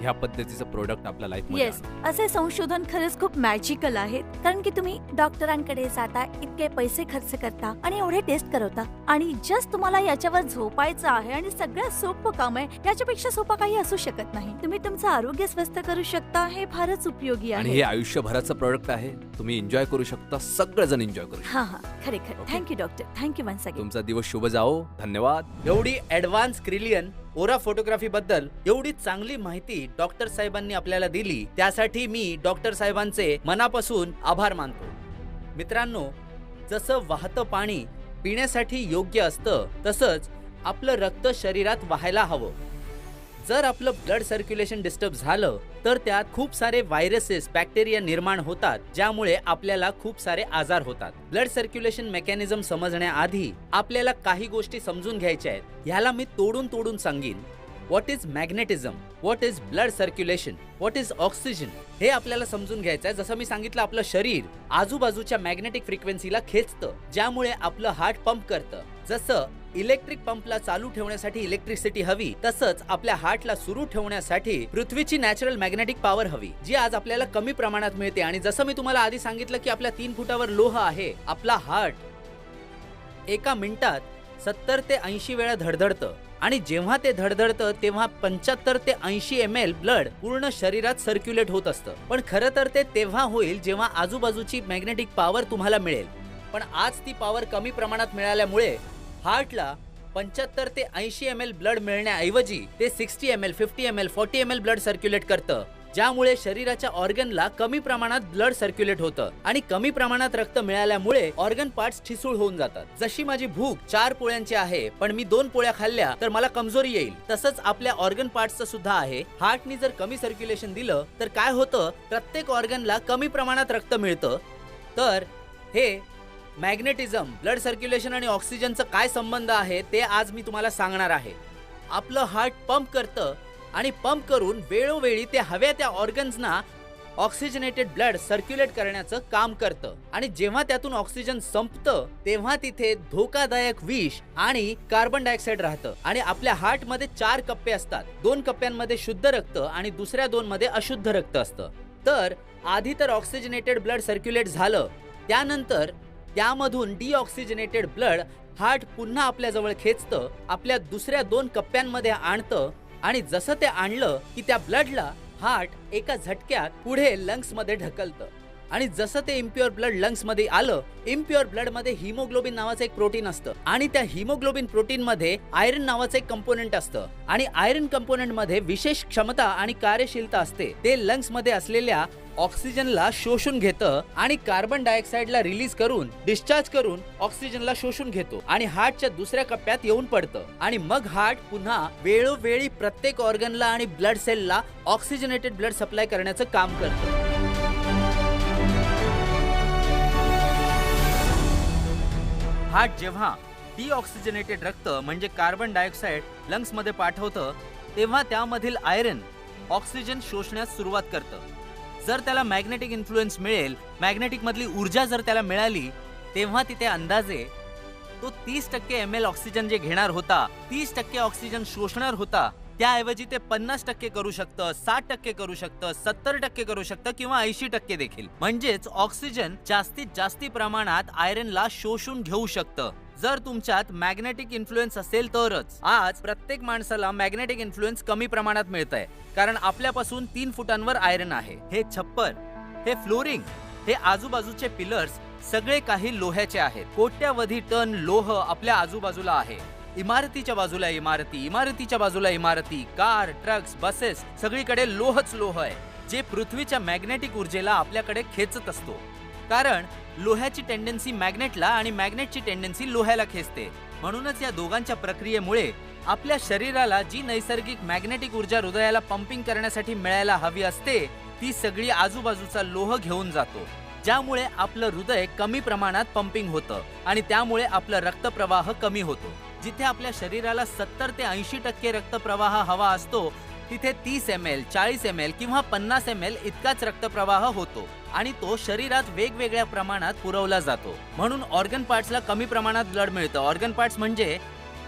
ह्या पद्धतीचं प्रोडक्ट आपल्या लाईफमध्ये येस, असे संशोधन खरंच खूप मॅजिकल आहे. कारण की तुम्ही डॉक्टरांकडे जाता, इतके पैसे खर्च करता आणि एवढे टेस्ट करवता, आणि जस्ट तुम्हाला याच्यावर झोपायचं आहे आणि सगळ्यात सोपं काम आहे. याच्यापेक्षा सोपं काही असू शकत नाही. तुम्ही तुमचं आरोग्य स्वस्थ करू शकता, हे फारच उपयोगी आणि आहे. हे आयुष्यभराचं प्रोडक्ट आहे. तुम्ही एन्जॉय करू शकता, सगळेजण एन्जॉय करू शकता. हा हा, खरेखर. Okay. Thank you doctor, thank you once again. तुमचा दिवस शुभ जाओ. धन्यवाद. एवढी ॲडव्हान्स क्रिलियन ओरा फोटोग्राफी बद्दल एवढी चांगली माहिती डॉक्टर साहेबांनी आपल्याला दिली, त्यासाठी मी डॉक्टर साहेबांचे मनापासून आभार मानतो. मित्रांनो, जसं वाहतं पाणी पिण्यासाठी योग्य असतं, तसंच आपलं रक्त शरीरात वाहायला हवं. जर आपलं ब्लड सर्क्युलेशन डिस्टर्ब झालं तर त्यात खूप सारे व्हायरसेस, बॅक्टेरिया निर्माण होतात, ज्यामुळे आपल्याला खूप सारे आजार होतात. ब्लड सर्क्युलेशन मेकॅनिझम समजण्याआधी आपल्याला काही गोष्टी समजून घ्यायच्या आहेत. ह्याला मी तोडून सांगीन. What is magnetism, what is blood circulation, what is oxygen, हे आपल्याला समजून घ्यायचं आहे. जसं मी सांगितलं, आपलं शरीर आजूबाजूच्या मॅग्नेटिक फ्रिक्वेन्सीला खेचतं, ज्यामुळे आपलं हार्ट पंप करतं. जसं इलेक्ट्रिक पंपला चालू ठेवण्यासाठी इलेक्ट्रिसिटी हवी, तसंच आपल्या हार्टला सुरू ठेवण्यासाठी पृथ्वीची नॅचरल मॅग्नेटिक पॉवर हवी, जी आज आपल्याला कमी प्रमाणात मिळते. आणि जसं मी तुम्हाला आधी सांगितलं की आपल्या 3 फुटावर लोह आहे. आपला हार्ट एका मिनिटात 70 ते 80 वेळा धडधडतं, आणि जेव्हा ते धडधडतं तेव्हा 75 ते 80 ml ब्लड पूर्ण शरीरात सर्क्युलेट होत असतं. पण खरं तर ते तेव्हा होईल जेव्हा आजूबाजूची मॅग्नेटिक पॉवर तुम्हाला मिळेल. पण आज ती पॉवर कमी प्रमाणात मिळाल्यामुळे हार्टला 75 ते 80 ml ब्लड मिळण्याऐवजी ते 60 ml, 50 ml, 40 ml blood circulate करतं, ज्यामुळे शरीराच्या ऑर्गनला कमी प्रमाणात ब्लड सर्क्युलेट होतं आणि कमी प्रमाणात रक्त मिळाल्यामुळे ऑर्गन पार्ट्स ठिसूळ होऊन जातात. जशी माझी भूक 4 पोळ्यांची आहे पण मी 2 पोळ्या खाल्ल्या तर मला कमजोरी येईल, तसंच आपल्या ऑर्गन पार्ट्सचं सुद्धा आहे. हार्टनी जर कमी सर्क्युलेशन दिलं तर काय होतं, प्रत्येक ऑर्गनला कमी प्रमाणात रक्त मिळतं. तर हे मॅग्नेटिझम, ब्लड सर्क्युलेशन आणि ऑक्सिजनचं काय संबंध आहे ते आज मी तुम्हाला सांगणार आहे. आपलं हार्ट पंप करतं आणि पंप करून वेळोवेळी ते हव्या त्या ऑर्गन्सना ऑक्सिजनेटेड ब्लड सर्क्युलेट करण्याचं काम करतं. आणि जेव्हा त्यातून ऑक्सिजन संपतं तेव्हा तिथे धोकादायक विष आणि कार्बन डायऑक्साईड राहतं. आणि आपल्या हार्ट मध्ये 4 कप्पे असतात. 2 कप्प्यांमध्ये शुद्ध रक्त आणि दुसऱ्या 2 मध्ये अशुद्ध रक्त असतं. तर आधी तर ऑक्सिजनेटेड ब्लड सर्क्युलेट झालं, त्यानंतर त्यामधून डिऑक्सिजनेटेड ब्लड हार्ट पुन्हा आपल्या जवळ खेचतं, आपल्या दुसऱ्या 2 कप्प्यांमध्ये आणतं आणि जसं ते आणलं की त्या ब्लडला हार्ट एका झटक्यात पुढे लंग्स मध्ये ढकलतं. आणि जसं ते इम्प्युअर ब्लड लंग्स मध्ये आलं, इम्प्युअर ब्लड मध्ये हिमोग्लोबिन नावाचं एक प्रोटीन असतं आणि त्या हिमोग्लोबिन प्रोटीन मध्ये आयरन नावाचं एक कंपोनेंट असतं आणि आयरन कंपोनेंट मध्ये विशेष क्षमता आणि कार्यशीलता असते. ते लंग्स मध्ये असलेल्या ऑक्सिजनला शोषून घेतं आणि कार्बन डायऑक्साईडला रिलीज करून डिस्चार्ज करून ऑक्सिजनला शोषून घेतो आणि हार्टच्या दुसऱ्या कप्प्यात येऊन पडतं. आणि मग हार्ट पुन्हा वेळोवेळी प्रत्येक ऑर्गनला आणि ब्लड सेलला ऑक्सिजनेटेड ब्लड सप्लाय करण्याचं काम करतं. हार्ट जेव्हा डिऑक्सिजनेटेड रक्त म्हणजे कार्बन डायऑक्साईड लंग्स मध्ये पाठवतं तेव्हा त्यामधील आयरन ऑक्सिजन शोषण्यास सुरुवात करतं. जर त्याला मॅग्नेटिक इन्फ्लुएन्स मिळेल, मॅग्नेटिक मधली ऊर्जा जर त्याला मिळाली, तेव्हा तिथे अंदाजे तो 30% ml ऑक्सिजन जे घेणार होता, 30% ऑक्सिजन शोषणार होता, त्याऐवजी ते 50% करू शकतं, 60% करू शकतं, 70% करू शकतं किंवा 80% देखील. म्हणजेच ऑक्सिजन जास्तीत जास्ती प्रमाणात आयरनला शोषून घेऊ शकतं. जर तुमच्यात मॅग्नेटिक इन्फ्लुएन्स असेल तरच. आज प्रत्येक माणसाला मॅग्नेटिक इन्फ्लुएन्स कमी प्रमाणात मिळतंय, कारण आपल्यापासून 3 फुटांवर आयरन आहे. हे छप्पर, हे फ्लोरिंग, हे आजूबाजूचे पिलर्स सगळे काही लोह्याचे आहेत. कोट्यावधी टन लोह आपल्या आजूबाजूला आहे. इमारतीच्या बाजूला इमारती, इमारतीच्या बाजूला इमारती, कार, ट्रक्स, बसेस, सगळीकडे लोहच लोह आहे, जे पृथ्वीच्या मॅग्नेटिक ऊर्जेला आपल्याकडे खेचत असतो. कारण लोह्याची टेंडन्सी मॅग्नेटला आणि मॅग्नेटची टेंडन्सी लोह्याला खेचते. म्हणूनच या दोघांच्या प्रक्रियेमुळे आपल्या शरीराला जी नैसर्गिक मॅग्नेटिक ऊर्जा हृदयाला पंपिंग करण्यासाठी मिळायला हवी असते, ती सगळी आजूबाजूचा लोह घेऊन जातो, ज्यामुळे आपलं हृदय कमी प्रमाणात पंपिंग होतं आणि त्यामुळे आपला रक्तप्रवाह कमी होतो. जिथे आपल्या शरीराला 70 ते 80% रक्तप्रवाह हवा असतो, तिथे 30 ml, 40 ml किंवा 50 ml इतकाच रक्तप्रवाह होतो आणि तो शरीरात वेगवेगळ्या प्रमाणात पुरवला जातो. म्हणून ऑर्गन पार्ट्सला कमी प्रमाणात ब्लड मिळतं. ऑर्गन पार्ट्स म्हणजे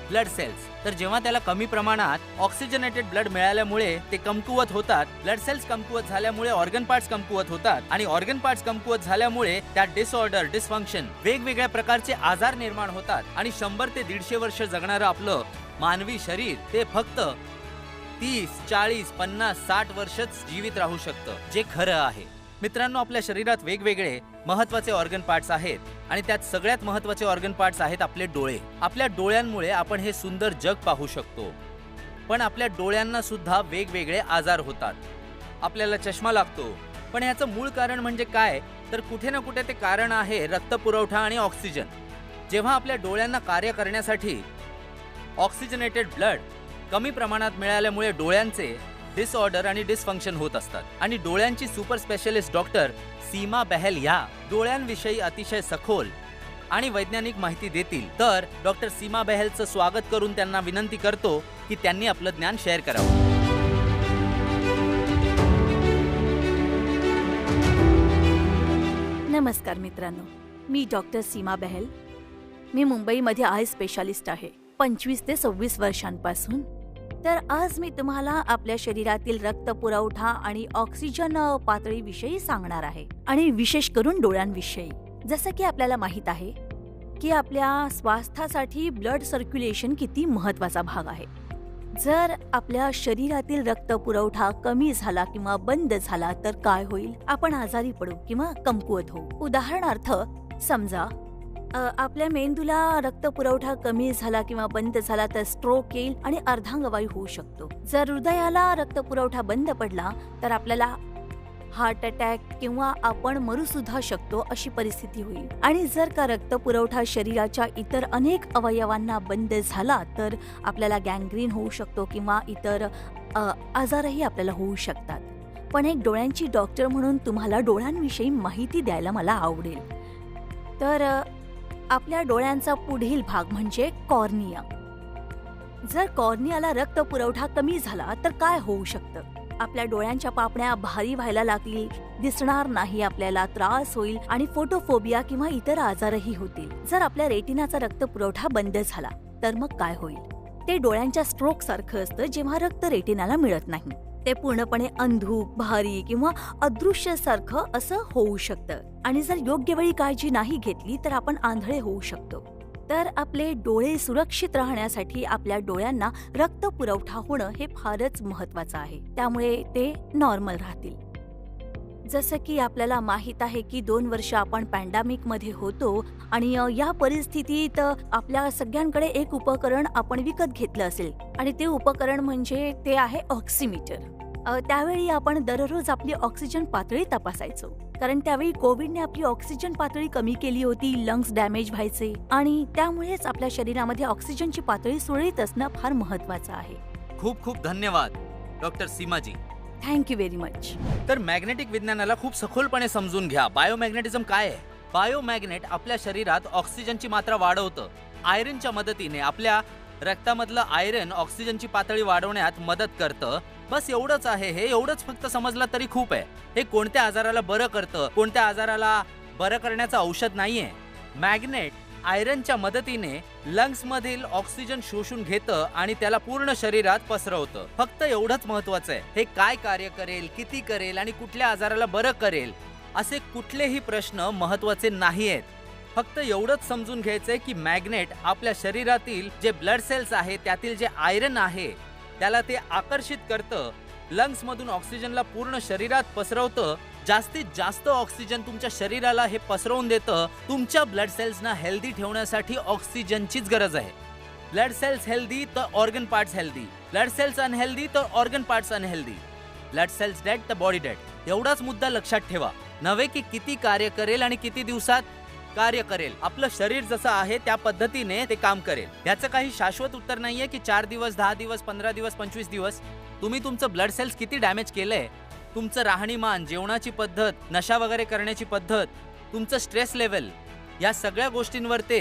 ब्लड सेल्स. तर जेव्हा त्याला कमी प्रमाणात ऑक्सिजनेटेड ब्लड मिळाल्यामुळे ते कमकुवत होतात. ब्लड सेल्स कमकुवत झाल्यामुळे ऑर्गन पार्ट्स कमकुवत होतात आणि ऑर्गन पार्ट्स कमकुवत झाल्यामुळे त्या डिसऑर्डर, डिसफंक्शन, वेगवेगळ्या प्रकारचे आजार निर्माण होतात आणि 100 ते 150 वर्ष जगणारं आपलं मानवी शरीर ते फक्त 30, 40, 50, 60 वर्षच जीवित राहू शकतं, जे खरं आहे. मित्रांनो, आपल्या शरीरात वेगवेगळे महत्त्वाचे ऑर्गन पार्ट्स आहेत आणि त्यात सगळ्यात महत्त्वाचे ऑर्गन पार्ट्स आहेत आपले डोळे. आपल्या डोळ्यांमुळे आपण हे सुंदर जग पाहू शकतो, पण आपल्या डोळ्यांना सुद्धा वेगवेगळे आजार होतात. आपल्याला चष्मा लागतो, पण याचं मूळ कारण म्हणजे काय, तर कुठे ना कुठे ते कारण आहे रक्तपुरवठा आणि ऑक्सिजन. जेव्हा आपल्या डोळ्यांना कार्य करण्यासाठी ऑक्सिजनेटेड ब्लड कमी प्रमाणात मिळाल्यामुळे डोळ्यांचे डिसऑर्डर आणि डिसफंक्शन होत असतात. आणि डोळ्यांची सुपर स्पेशलिस्ट डॉक्टर सीमा बहल ह्या डोळ्यांविषयी अतिशय सखोल आणि वैज्ञानिक माहिती देतील. तर डॉक्टर सीमा बहलचं स्वागत करून त्यांना विनंती करतो की त्यांनी आपलं ज्ञान शेअर करावं. नमस्कार मित्रांनो, मी डॉक्टर सीमा बहल. मी मुंबईमध्ये आय स्पेशालिस्ट आहे 25 ते 26 वर्षांपासून. तर आज मी तुम्हाला आपल्या शरीरातील रक्त पुरवठा आणि ऑक्सिजन पातळीविषयी सांगणार आहे आणि विशेष करून डोळ्यांविषयी. जसं की आपल्याला माहित आहे की आपल्या स्वास्थ्यासाठी ब्लड सर्क्युलेशन किती महत्वाचा भाग आहे. जर आपल्या शरीरातील रक्त पुरवठा कमी झाला किंवा बंद झाला तर काय होईल? आपण आजारी पडू किंवा कमकुवत होऊ. उदाहरणार्थ समजा आपल्या मेंदूला रक्तपुरवठा कमी झाला किंवा बंद झाला तर स्ट्रोक येईल आणि अर्धांगवायू होऊ शकतो. जर हृदयाला रक्तपुरवठा बंद पडला तर आपल्याला हार्ट अटॅक किंवा आपण मरू सुद्धा शकतो अशी परिस्थिती होईल. आणि जर का रक्तपुरवठा शरीराच्या इतर अनेक अवयवांना बंद झाला तर आपल्याला गँग्रीन होऊ शकतो किंवा इतर आजारही आपल्याला होऊ शकतात. पण एक डोळ्यांची डॉक्टर म्हणून तुम्हाला डोळ्यांविषयी माहिती द्यायला मला आवडेल. तर आपल्या डोळ्यांचा पुढील भाग म्हणजे कॉर्निया. जर कॉर्नियाला रक्तपुरवठा कमी झाला तर काय होऊ शकतं? आपल्या डोळ्यांच्या पापण्या भारी व्हायला लागली, दिसणार नाही, आपल्याला त्रास होईल आणि फोटोफोबिया किंवा इतर आजारही होतील. जर आपल्या रेटिनाचा रक्तपुरवठा बंद झाला तर मग काय होईल? ते डोळ्यांच्या स्ट्रोक सारखं असतं जेव्हा रक्त रेटिनाला मिळत नाही. ते पूर्णपणे अंधूक, भारी किंवा अदृश्य सारखं असं होऊ शकतं. आणि जर योग्य वेळी काळजी नाही घेतली तर आपण आंधळे होऊ शकतो. तर आपले डोळे सुरक्षित राहण्यासाठी आपल्या डोळ्यांना रक्त पुरवठा होणं हे फारच महत्वाचं आहे. त्यामुळे ते नॉर्मल राहतील. जसं की आपल्याला माहित आहे की 2 वर्ष आपण पॅन्डेमिक मध्ये होतो आणि या परिस्थितीत आपल्या सगळ्यांकडे एक उपकरण आपण विकत घेतलं असेल आणि ते उपकरण म्हणजे ते आहे ऑक्सिमीटर. त्यावेळी आपण दररोज आपली ऑक्सिजन पातळी तपासायचो, कारण त्यावेळी कोविडने आपली ऑक्सिजन पातळी कमी केली होती, लंग्स डॅमेज व्हायचे आणि त्यामुळेच आपल्या शरीरामध्ये ऑक्सिजनची पातळी सुरळीत असणं फार महत्वाचं आहे. खूप खूप धन्यवाद डॉक्टर सीमाजी. Thank you very much. तर मॅग्नेटिक विज्ञानाला खूप सखोलपणे समजून घ्या. बायोमॅग्नेटिझम काय आहे? बायोमॅग्नेट आपल्या शरीरात ऑक्सिजनची मात्रा वाढवतं. आयरनच्या मदतीने आपल्या रक्तामधलं आयरन ऑक्सिजनची पातळी वाढवण्यात मदत करतं. बस एवढंच आहे. हे एवढंच फक्त समजलं तरी खूप आहे. हे कोणत्या आजाराला बरं करतं, कोणत्या आजाराला बरं करण्याचं औषध नाहीये. मॅग्नेट आयरनच्या मदतीने लंग्स मधील ऑक्सिजन शोषून घेतं आणि त्याला पूर्ण शरीरात पसरवतं. फक्त एवढंच महत्वाचं आहे. हे काय कार्य करेल, किती करेल आणि कुठल्या आजाराला बरं करेल असे कुठलेही प्रश्न महत्वाचे नाहीयेत. फक्त एवढंच समजून घ्यायचंय की मॅग्नेट आपल्या शरीरातील जे ब्लड सेल्स आहे त्यातील जे आयरन आहे त्याला ते आकर्षित करतं, लंग्स मधून ऑक्सिजनला पूर्ण शरीरात पसरवतं. जास्तीत जास्त ऑक्सिजन तुमच्या शरीराला हे पसरवून देतं. तुमच्या ब्लड सेल्सना हेल्दी ठेवण्यासाठी ऑक्सिजनचीच गरज आहे. ब्लड सेल्स हेल्दी तर organ parts healthy, blood cells unhealthy तर organ parts unhealthy, blood cells dead तर बॉडी डेड. एवढाच मुद्दा लक्षात ठेवा. नव्हे की किती कार्य करेल आणि किती दिवसात कार्य करेल. आपलं शरीर जसं आहे त्या पद्धतीने ते काम करेल. याचं काही शाश्वत उत्तर नाहीये की 4 दिवस, 10 दिवस, 15 दिवस, 25 दिवस. तुम्ही तुमचं ब्लड सेल्स किती डॅमेज केलंय, तुमचं राहणीमान, जेवणाची पद्धत, नशा वगैरे करण्याची पद्धत, तुमचं स्ट्रेस लेवल, या सगळ्या गोष्टींवर ते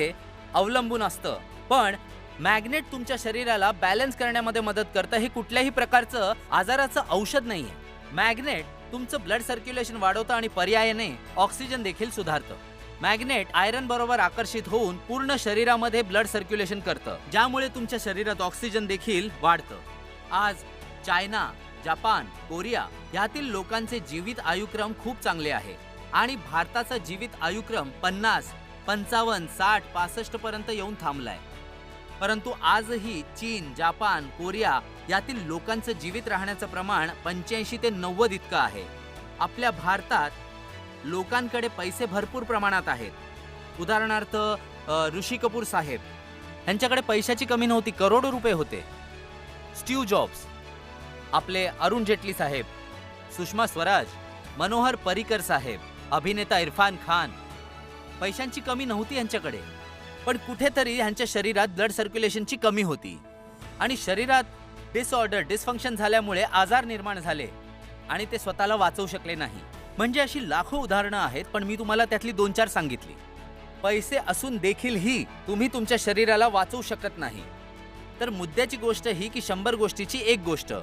अवलंबून असतं. पण मॅग्नेट तुमच्या शरीराला बॅलन्स करण्यामध्ये मदत करतं. हे कुठल्याही प्रकारचं आजाराचं औषध नाहीये. मॅग्नेट तुमचं ब्लड सर्क्युलेशन वाढवतं आणि पर्यायाने ऑक्सिजन देखील सुधारतं. मॅग्नेट आयरन बरोबर आकर्षित होऊन पूर्ण शरीरामध्ये ब्लड सर्क्युलेशन करतं, ज्यामुळे तुमच्या शरीरात ऑक्सिजन देखील वाढतं. आज चायना, जपान, कोरिया यातील लोकांचे जीवित आयुक्रम खूप चांगले आहे आणि भारताचा जीवित आयुक्रम 50, 55, 60, 65 पर्यंत येऊन थांबलाय. परंतु आजही चीन, जपान, कोरिया यातील लोकांचं जीवित राहण्याचं प्रमाण 85 ते 90 इतकं आहे. आपल्या भारतात लोकांकडे पैसे भरपूर प्रमाणात आहेत. उदाहरणार्थ ऋषी कपूर साहेब यांच्याकडे पैशाची कमी नव्हती, करोडो रुपये होते. स्टीव्ह जॉब्स, आपले अरुण जेटली साहेब, सुषमा स्वराज, मनोहर पर्रिकर साहेब, अभिनेता इरफान खान, पैशांची कमी नव्हती यांच्याकडे. पण कुठेतरी यांच्या शरीरात ब्लड सर्क्युलेशनची कमी होती आणि शरीरात डिसऑर्डर, डिसफंक्शन झाल्यामुळे आजार निर्माण झाले आणि ते स्वतःला वाचवू शकले नाही. म्हणजे अशी लाखो उदाहरणं आहेत, पण मी तुम्हाला त्यातली 2-4 सांगितली. पैसे असून देखीलही तुम्ही तुमच्या शरीराला वाचवू शकत नाही. तर मुद्द्याची गोष्ट ही की 100 गोष्टीची एक गोष्ट,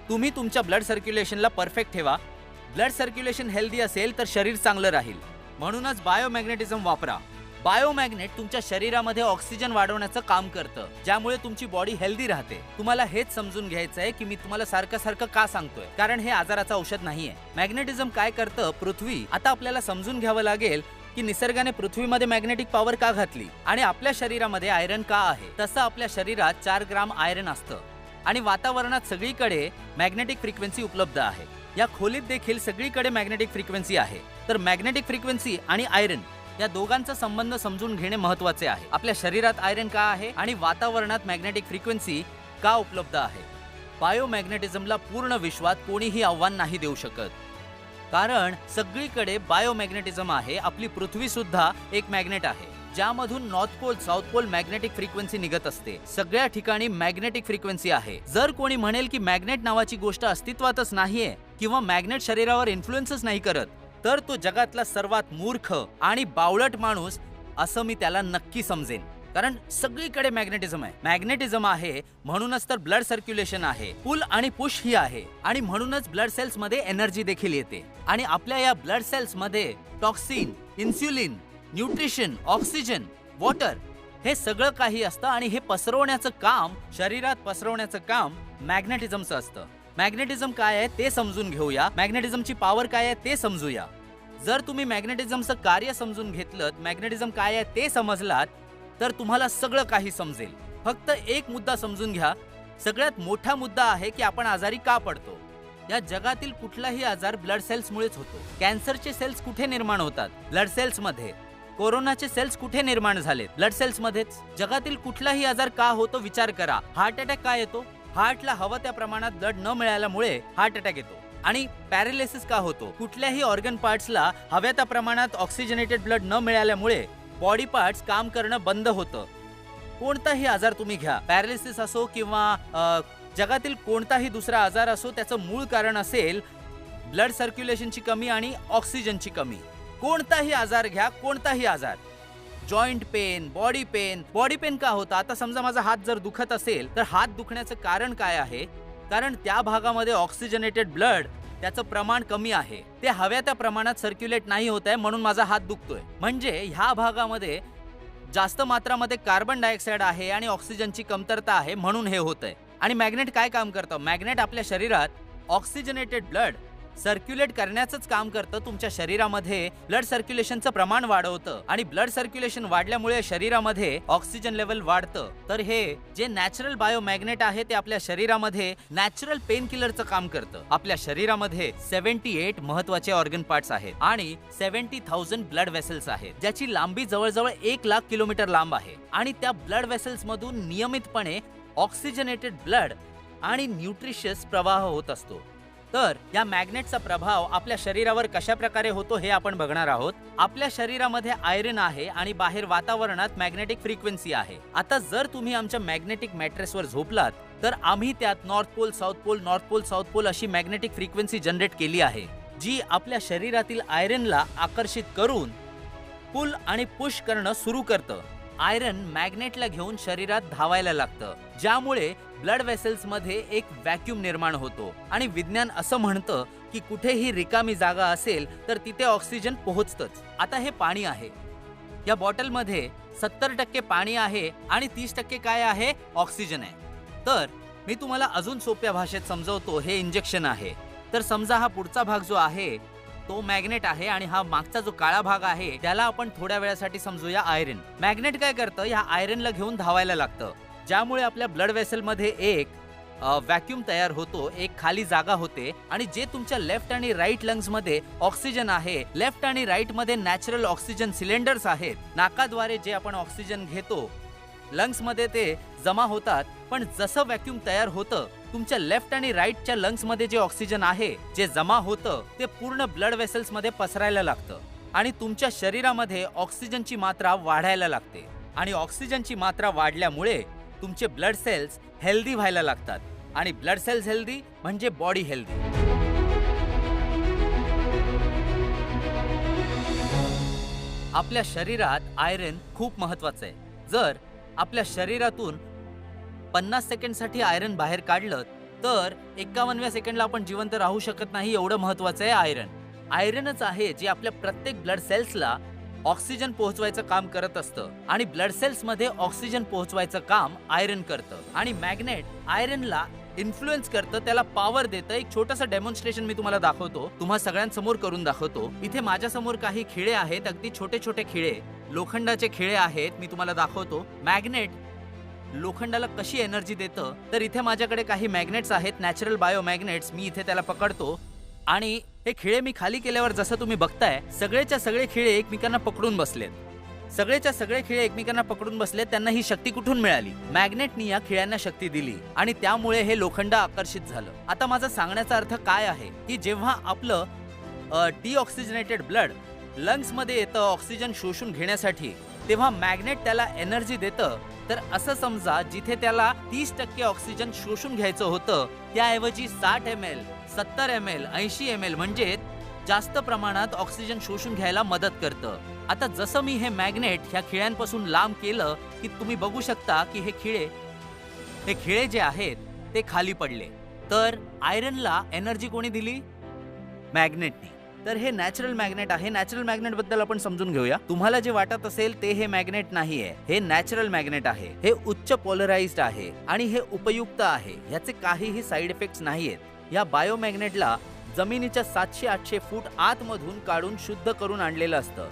तुम्ही तुमच्या ब्लड सर्क्युलेशनला परफेक्ट ठेवा. ब्लड सर्क्युलेशन हेल्दी असेल तर शरीर चांगलं राहील. म्हणूनच बायोमॅग्नेटिझम वापरा. बायोमॅग्नेट तुमच्या शरीरामध्ये ऑक्सिजन वाढवण्याचं काम करतं, ज्यामुळे तुमची बॉडी हेल्दी राहते. तुम्हाला हेच समजून घ्यायचं आहे की मी तुम्हाला सारखं का सांगतोय, कारण हे आजाराचं औषध नाहीये. मॅग्नेटिझम काय करतं, पृथ्वी, आता आपल्याला समजून घ्यावं लागेल की निसर्गाने पृथ्वीमध्ये मॅग्नेटिक पॉवर का घातली आणि आपल्या शरीरामध्ये आयरन का आहे. तसं आपल्या शरीरात 4 ग्राम आयरन असतं आणि वातावरणात सगळीकडे मॅग्नेटिक फ्रिक्वेन्सी उपलब्ध आहे. या खोलीत देखील सगळीकडे मॅग्नेटिक फ्रिक्वेन्सी आहे. तर मॅग्नेटिक फ्रिक्वेन्सी आणि आयरन या दोघांचा संबंध समजून घेणे महत्त्वाचे आहे. आपल्या शरीरात आयरन का आहे आणि वातावरणात मॅग्नेटिक फ्रिक्वेन्सी का उपलब्ध आहे. बायोमॅग्नेटिझमला पूर्ण विश्वात कोणीही आव्हान नाही देऊ शकत, कारण सगळीकडे बायोमॅग्नेटिझम आहे. आपली पृथ्वी सुद्धा एक मॅग्नेट आहे, ज्यामधून north pole south pole magnetic frequency निघत असते. सगळ्या ठिकाणी मॅग्नेटिक फ्रिक्वेन्सी आहे. जर कोणी म्हणेल की मॅग्नेट नावाची गोष्ट अस्तित्वातच नाहीये किंवा मॅग्नेट शरीरावर इन्फ्लुएन्सच नाही करत, तर तो जगातला सर्वात मूर्ख आणि बावळट माणूस असं मी त्याला नक्की समजेन. कारण सगळीकडे मॅग्नेटिझम आहे. मॅग्नेटिझम आहे म्हणूनच तर ब्लड सर्क्युलेशन आहे, पुल आणि पुश ही आहे, आणि म्हणूनच ब्लड सेल्स मध्ये एनर्जी देखील येते. आणि आपल्या या ब्लड सेल्स मध्ये toxin, insulin, nutrition, oxygen, water हे सगळं काही असतं. आणि हे पसरवण्याचं काम, शरीरात पसरवण्याचं काम मॅग्नेटिझमचं असतं. मॅग्नेटिझम काय आहे ते समजून घेऊया. मॅग्नेटिझमची पॉवर काय आहे ते समजूया. जर तुम्ही मॅग्नेटिझमचं कार्य समजून घेतलं, मॅग्नेटिझम काय आहे ते समजलात, तर तुम्हाला सगळं काही समजेल. फक्त एक मुद्दा समजून घ्या. सगळ्यात मोठा मुद्दा आहे की आपण आजारी का पडतो. या जगातील कुठलाही आजार ब्लड सेल्स मुळेच होतो. कॅन्सरचे सेल्स कुठे निर्माण होतात? ब्लड सेल्स मध्ये. कोरोनाचे सेल्स कुठे निर्माण झालेत? ब्लड सेल्स मध्येच. जगातील कुठलाही आजार का होतो विचार करा. हार्ट अटॅक का येतो? हार्टला हवं त्या प्रमाणात ब्लड न मिळाल्यामुळे हार्ट अटॅक येतो. आणि पॅरालिसिस का होतो? कुठल्याही ऑर्गन पार्ट्सला हव्या त्या प्रमाणात ऑक्सिजनेटेड ब्लड न मिळाल्यामुळे बॉडी पार्ट्स काम करणं बंद होतं. कोणताही आजार तुम्ही घ्या, पॅरालिसिस असो किंवा जगातील कोणताही दुसरा आजार असो, त्याचं मूळ कारण असेल ब्लड सर्क्युलेशनची कमी आणि ऑक्सिजनची कमी. कोणताही आजार घ्या, कोणताही आजार, joint pain, body pain. Body pain का होतं? आता समजा माझा हात जर दुखत असेल तर हात दुखण्याचं कारण काय आहे? कारण त्या भागामध्ये ऑक्सिजनेटेड ब्लड त्याचं प्रमाण कमी आहे. ते हव्या त्या प्रमाणात सर्क्युलेट नाही होत आहे, म्हणून माझा हात दुखतोय. म्हणजे ह्या भागामध्ये जास्त मात्रामध्ये कार्बन डायऑक्साईड आहे आणि ऑक्सिजनची कमतरता आहे, म्हणून हे होत आहे. आणि मॅग्नेट काय काम करतं? मॅग्नेट आपल्या शरीरात ऑक्सिजनेटेड ब्लड सर्क्युलेट करण्याचंच काम करतं. तुमच्या शरीरामध्ये ब्लड सर्क्युलेशनचं प्रमाण वाढवतं आणि ब्लड सर्क्युलेशन वाढल्यामुळे शरीरामध्ये ऑक्सिजन लेवल वाढतं. तर हे जे नॅचरल बायोमॅग्नेट आहे ते आपल्या शरीरामध्ये नॅचरल पेन किलरचं काम करतं. आपल्या शरीरामध्ये 78 महत्वाचे ऑर्गन पार्ट्स आहेत आणि 70,000 ब्लड वेसल्स आहेत, ज्याची लांबी जवळजवळ 1,00,000 किलोमीटर लांब आहे. आणि त्या ब्लड वेसल्स मधून नियमितपणे ऑक्सिजनेटेड ब्लड आणि न्यूट्रिशियस प्रवाह होत असतो. तर या मॅग्नेटचा प्रभाव आपल्या शरीरावर कशा प्रकारे होतो हे आपण बघणार आहोत. आपल्या शरीरामध्ये आयरन आहे आणि बाहेर वातावरणात मॅग्नेटिक फ्रिक्वेन्सी आहे. आता जर तुम्ही आमच्या मॅग्नेटिक मॅट्रेसवर झोपलात तर आम्ही त्यात north pole south pole, north pole south pole अशी मॅग्नेटिक फ्रिक्वेन्सी जनरेट केली आहे, जी आपल्या शरीरातील आयरनला आकर्षित करून पुल आणि पुश करणं सुरू करतं. आयरन मॅग्नेटला घेऊन शरीरात धावायला लागतं, ज्यामुळे ब्लड वेसल्स मध्ये एक व्हॅक्यूम निर्माण होतो. आणि विज्ञान असं म्हणतं की कुठेही रिकामी जागा असेल तर तिथे ऑक्सिजन पोहोचतच. आता हे पाणी आहे. या बॉटलमध्ये 70% पाणी आहे आणि 30% काय आहे? ऑक्सिजन आहे. तर मी तुम्हाला अजून सोप्या भाषेत समजवतो. हे इंजेक्शन आहे. तर समजा हा पुढचा भाग जो आहे तो मॅग्नेट आहे आणि हा मागचा जो काळा भाग आहे त्याला आपण थोड्या वेळासाठी समजूया आयरन. मॅग्नेट काय करतं? या आयरनला घेऊन धावायला लागतं, ज्यामुळे आपल्या ब्लड वेसल मध्ये एक व्हॅक्यूम तयार होतो, एक खाली जागा होते. आणि जे तुमच्या लेफ्ट आणि राईट लंग्स मध्ये ऑक्सिजन आहे, लेफ्ट आणि राईट मध्ये नॅचरल ऑक्सिजन सिलेंडर्स आहेत. नाकाद्वारे जे आपण ऑक्सिजन घेतो लंग्स मध्ये ते जमा होतात. पण जसं व्हॅक्यूम तयार होतं, तुमच्या लेफ्ट आणि राईटच्या लंग्स मध्ये जे ऑक्सिजन आहे जे जमा होतं ते पूर्ण ब्लड वेसल्स मध्ये पसरायला लागतं आणि तुमच्या शरीरामध्ये ऑक्सिजनची मात्रा वाढायला लागते. आणि ऑक्सिजनची मात्रा वाढल्यामुळे तुमचे ब्लड सेल्स हेल्दी व्हायला लागतात आणि ब्लड सेल्स हेल्दी म्हणजे बॉडी हेल्दी. आपल्या शरीरात आयरन खूप महत्वाचं आहे. जर आपल्या शरीरातून 50 सेकंडसाठी आयरन बाहेर काढलं तर 51व्या सेकंडला आपण जिवंत राहू शकत नाही, एवढं महत्वाचं आहे आयरन. आयरनच आहे जे आपल्या प्रत्येक ब्लड सेल्सला ऑक्सिजन पोहोचवायचं काम करत असतं आणि ब्लड सेल्स मध्ये ऑक्सिजन पोहोचवायचं काम आयरन करतं. आणि मॅग्नेट आयरनला इन्फ्लुएन्स करतं, त्याला पॉवर देतं. एक छोटंसं डेमॉन्स्ट्रेशन मी तुम्हाला दाखवतो, तुम्हा सगळ्यांसमोर करून दाखवतो. इथे माझ्यासमोर काही खिळे आहेत, अगदी छोटे छोटे खिळे, लोखंडाचे खिळे आहेत. मी तुम्हाला दाखवतो मॅग्नेट लोखंडाला कशी एनर्जी देतं. तर इथे माझ्याकडे काही मॅग्नेट्स आहेत, नॅचरल बायो मॅग्नेट्स. मी इथे त्याला पकडतो आणि हे खिळे मी खाली केल्यावर जसं तुम्ही बघताय सगळेच्या सगळे खिळे एकमेकांना पकडून बसलेत. सगळेच्या सगळे खिळे एकमेकांना पकडून बसले. त्यांना ही शक्ती कुठून मिळाली? मॅग्नेटनी या खिळ्यांना शक्ती दिली आणि त्यामुळे हे लोखंड आकर्षित झालं. आता माझा सांगण्याचा अर्थ काय आहे की जेव्हा आपलं डिऑक्सिजनेटेड ब्लड लंग्स मध्ये येतं ऑक्सिजन शोषून घेण्यासाठी, तेव्हा मॅग्नेट त्याला एनर्जी देतं. तर असं समजा जिथे त्याला 30% ऑक्सिजन शोषून घ्यायचं होतं त्याऐवजी 60 ml, 70 ml, 80 ml म्हणजे जास्त प्रमाणात ऑक्सिजन शोषून घ्यायला मदत करतं. आता जसं मी हे मॅग्नेट ह्या खिळ्यांपासून लांब केलं की तुम्ही बघू शकता की हे खिळे जे आहेत ते खाली पडले. तर आयरनला एनर्जी कोणी दिली? मॅग्नेटने. तर हे नॅचरल मॅग्नेट आहे. नॅचरल मॅग्नेट बद्दल आपण समजून घेऊया. तुम्हाला जे वाटत असेल ते हे मॅग्नेट नाहीये, हे नॅचरल मॅग्नेट आहे. हे उच्च पोलराइज्ड आहे आणि हे उपयुक्त आहे. ह्याचे काहीही साईड इफेक्ट्स नाहीयेत. या बायोमॅग्नेटला जमिनीच्या 700-800 फूट आतमधून काढून शुद्ध करून आणलेलं असतं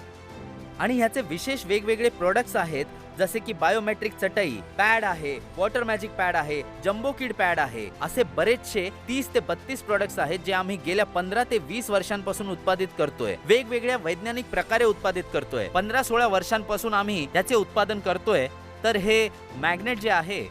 आणि ह्याचे विशेष वेगवेगळे प्रोडक्ट्स आहेत जसे की बायोमेट्रिक चटई, पॅड आहे, वॉटर मॅजिक पॅड आहे, जम्बो किड पॅड आहे. असे बरेचसे 30 ते 32 प्रोडक्ट्स आहेत जे आम्ही गेल्या 15 ते 20 वर्षांपासून उत्पादित करतोय. वेगवेगळ्या वैज्ञानिक प्रकारे उत्पादित करतोय. 15-16 वर्षांपासून आम्ही त्याचे उत्पादन करतोय. तर हे मॅग्नेट जे आहे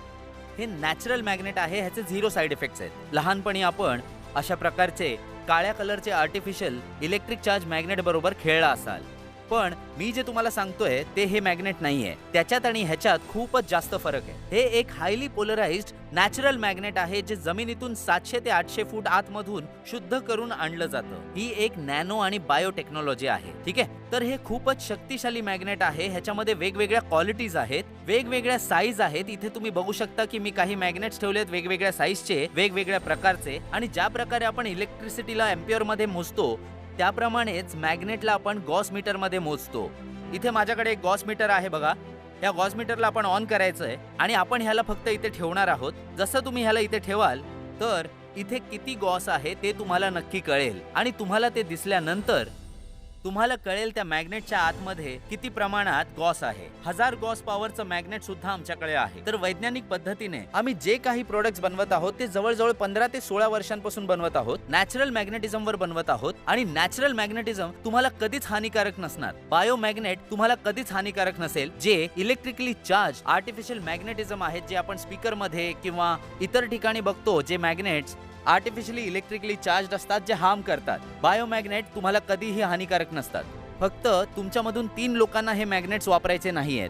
हे नॅचरल मॅग्नेट आहे. ह्याचे 0 साईड इफेक्ट्स आहेत. लहानपणी आपण अशा प्रकारचे काळ्या कलरचे आर्टिफिशियल इलेक्ट्रिक चार्ज मॅग्नेट बरोबर खेळला असाल, पण मी जे तुम्हाला सांगतोय ते हे मॅग्नेट नाहीये. त्याच्यात आणि ह्याच्यात खूपच जास्त फरक आहे. हे एक हायली पोलराइज्ड नॅचरल मॅग्नेट आहे जे जमिनीतून 700 ते 800 फूट आतमधून शुद्ध करून आणलं जातं. ही एक नॅनो आणि बायोटेक्नॉलॉजी आहे. ठीक आहे. तर हे खूपच शक्तिशाली मॅग्नेट आहे. ह्याच्यामध्ये वेगवेगळ्या क्वालिटीज आहेत, वेगवेगळ्या साईज आहेत. इथे तुम्ही बघू शकता की मी काही मॅग्नेट्स ठेवलेत वेगवेगळ्या साईजचे, वेगवेगळ्या प्रकारचे. आणि ज्या प्रकारे आपण इलेक्ट्रिसिटीला एम्पियर मध्ये मोजतो त्याप्रमाणेच मॅग्नेटला आपण गॉस मीटर मध्ये मोजतो. इथे माझ्याकडे एक गॉस मीटर आहे बघा. या गॉस मीटरला आपण ऑन करायचं आहे आणि आपण ह्याला फक्त इथे ठेवणार आहोत. जसं तुम्ही ह्याला इथे ठेवाल तर इथे किती गॉस आहे ते तुम्हाला नक्की कळेल आणि तुम्हाला ते दिसल्यानंतर तुम्हाला कळेल त्या मॅग्नेटच्या आतमध्ये किती प्रमाणात गॉस आहे. 1000 गॉस पॉवरचं मॅग्नेट सुद्धा आमच्याकडे आहे. तर वैज्ञानिक पद्धतीने आम्ही जे काही प्रोडक्ट्स बनवत आहोत ते जवळजवळ 15 ते 16 वर्षांपासून बनवत आहोत. नॅचरल मॅग्नेटिझम वर बनवत आहोत आणि नॅचरल मॅग्नेटिझम तुम्हाला कधीच हानिकारक नसणार. बायो मॅग्नेट तुम्हाला कधीच हानिकारक नसेल. जे इलेक्ट्रिकली चार्ज आर्टिफिशियल मॅग्नेटिझम आहेत जे आपण स्पीकर मध्ये किंवा इतर ठिकाणी बघतो, जे मॅग्नेट्स आर्टिफिशियली इलेक्ट्रिकली चार्ज असतात जे हार्म करतात. बायोमॅग्नेट तुम्हाला कधीही हानिकारक नसतात. फक्त तुमच्यामधून 3 लोकांना हे मॅग्नेट्स वापरायचे नाही आहेत.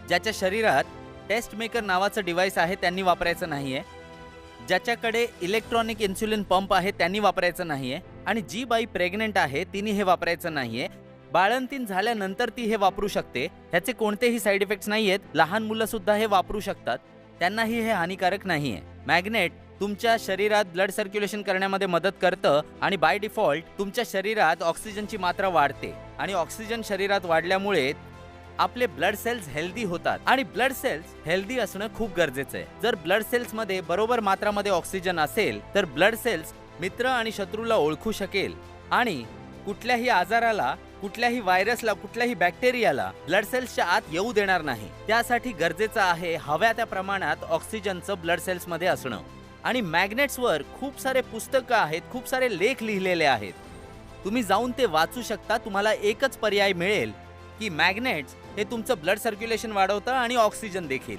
ज्याच्या शरीरात टेस्ट मेकर नावाचं डिव्हाइस आहे त्यांनी वापरायचं नाहीये, ज्याच्याकडे इलेक्ट्रॉनिक इन्सुलिन पंप आहे त्यांनी वापरायचं नाहीये, आणि जी बाई प्रेग्नेंट आहे तिने हे वापरायचं नाहीये. बाळंतीण झाल्यानंतर ती हे वापरू शकते. ह्याचे कोणतेही साईड इफेक्ट्स नाहीयेत. लहान मुलं सुद्धा हे वापरू शकतात. त्यांनाही हे हानिकारक नाहीये. मॅग्नेट तुमच्या शरीरात ब्लड सर्क्युलेशन करण्यामध्ये मदत करतं आणि बाय डिफॉल्ट तुमच्या शरीरात ऑक्सिजनची मात्रा वाढते आणि ऑक्सिजन शरीरात वाढल्यामुळे आपले ब्लड सेल्स हेल्दी होतात आणि ब्लड सेल्स हेल्दी असणं खूप गरजेचं आहे. जर ब्लड सेल्स मध्ये बरोबर मात्रामध्ये ऑक्सिजन असेल तर ब्लड सेल्स मित्र आणि शत्रूला ओळखू शकेल आणि कुठल्याही आजाराला, कुठल्याही व्हायरसला, कुठल्याही बॅक्टेरियाला ब्लड सेल्सच्या आत येऊ देणार नाही. त्यासाठी गरजेचं आहे हव्या त्या प्रमाणात ऑक्सिजनचं ब्लड सेल्स मध्ये असणं. आणि मॅग्नेट्सवर खूप सारे पुस्तकं आहेत, खूप सारे लेख लिहिलेले आहेत. तुम्ही जाऊन ते वाचू शकता. तुम्हाला एकच पर्याय मिळेल की मॅग्नेट्स हे तुमचं ब्लड सर्क्युलेशन वाढवतं आणि ऑक्सिजन देखील.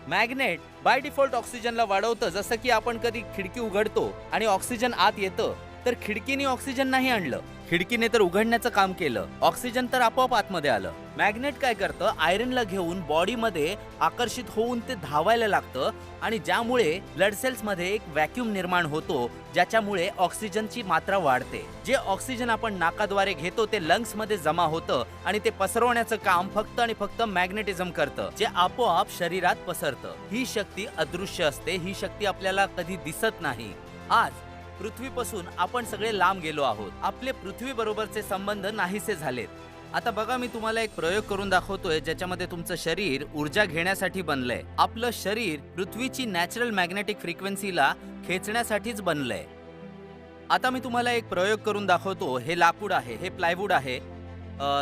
मॅग्नेट बाय डिफॉल्ट ऑक्सिजनला वाढवतं. जसं की आपण कधी खिडकी उघडतो आणि ऑक्सिजन आत येतं, तर खिडकीने ऑक्सिजन नाही आणलं, खिडकीने तर उघडण्याचं काम केलं. ऑक्सिजन तर आपोआप आतमध्ये आलं. मॅग्नेट काय करतं, आयरनला घेऊन बॉडीमध्ये आकर्षित होऊन ते धावायला लागतं आणि ज्यामुळे ब्लड सेल्स मध्ये एक व्हॅक्यूम निर्माण होतो, ज्याच्यामुळे ऑक्सिजनची मात्रा वाढते. जे ऑक्सिजन आपण नाकाद्वारे घेतो ते लंग्स मध्ये जमा होतं आणि ते पसरवण्याचं काम फक्त आणि फक्त मॅग्नेटिझम करतं, जे आपोआप शरीरात पसरतं. ही शक्ती अदृश्य असते. ही शक्ती आपल्याला कधी दिसत नाही. आज पृथ्वीपासून आपण सगळे लांब गेलो आहोत. आपले पृथ्वी बरोबरचे संबंध नाहीसे झालेत. आता बघा, मी तुम्हाला एक प्रयोग करून दाखवतोय ज्याच्यामध्ये तुमचं शरीर ऊर्जा घेण्यासाठी बनलंय. आपलं शरीर पृथ्वीची नॅचरल मॅग्नेटिक फ्रिक्वेन्सीला खेचण्यासाठीच बनलंय. आता मी तुम्हाला एक प्रयोग करून दाखवतो. हे लाकूड आहे, हे प्लायवूड आहे,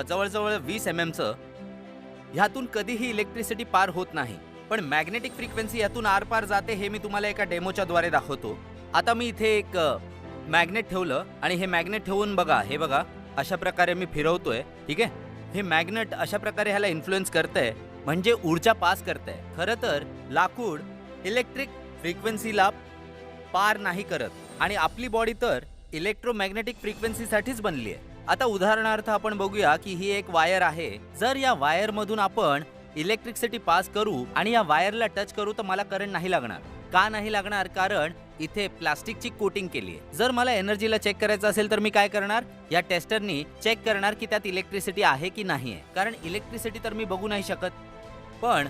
जवळजवळ 20 mm चं. ह्यातून कधीही इलेक्ट्रिसिटी पार होत नाही, पण मॅग्नेटिक फ्रिक्वेन्सी यातून आरपार जाते. हे मी तुम्हाला एका डेमोच्या द्वारे दाखवतो. आता मी इथे एक मॅग्नेट ठेवलं आणि हे मॅग्नेट ठेवून बघा, हे बघा अशा प्रकारे मी फिरवतोय, ठीक आहे. हे मॅग्नेट अशा प्रकारे ह्याला इन्फ्लुएन्स करतंय, म्हणजे ऊर्जा पास करतंय. खरं तर लाकूड इलेक्ट्रिक फ्रिक्वेन्सीला पार नाही करत आणि आपली बॉडी तर इलेक्ट्रोमॅग्नेटिक फ्रिक्वेन्सीसाठीच बनली आहे. आता उदाहरणार्थ आपण बघूया की ही एक वायर आहे. जर या वायर मधून आपण इलेक्ट्रिसिटी पास करू आणि या वायरला टच करू तर मला करंट नाही लागणार. का नाही लागणार? कारण इथे प्लास्टिकची कोटिंग केली आहे. जर मला एनर्जीला चेक करायचं असेल तर मी काय करणार? या टेस्टरनी चेक करणार की त्यात इलेक्ट्रिसिटी आहे की नाही आहे. कारण इलेक्ट्रिसिटी तर मी बघू नाही शकत. पण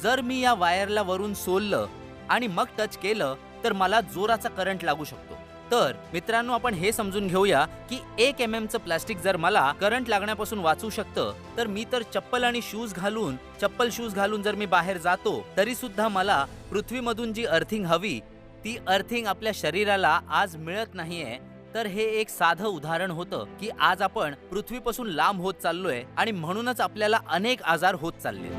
जर मी या वायरला वरून सोललं आणि मग टच केलं तर मला जोराचा करंट लागू शकतो. तर मित्रांनो, आपण हे समजून घेऊया की 1 mm चं प्लास्टिक जर मला करंट लागण्यापासून वाचवू शकतं, तर मी तर चप्पल शूज घालून जर मी बाहेर जातो तरी सुद्धा मला पृथ्वीमधून जी अर्थिंग हवी ती अर्थिंग आपल्या शरीराला आज मिळत नाहीये. तर हे एक साधं उदाहरण होतं की आज आपण पृथ्वीपासून लांब होत चाललोय आणि म्हणूनच आपल्याला अनेक आजार होत चालले.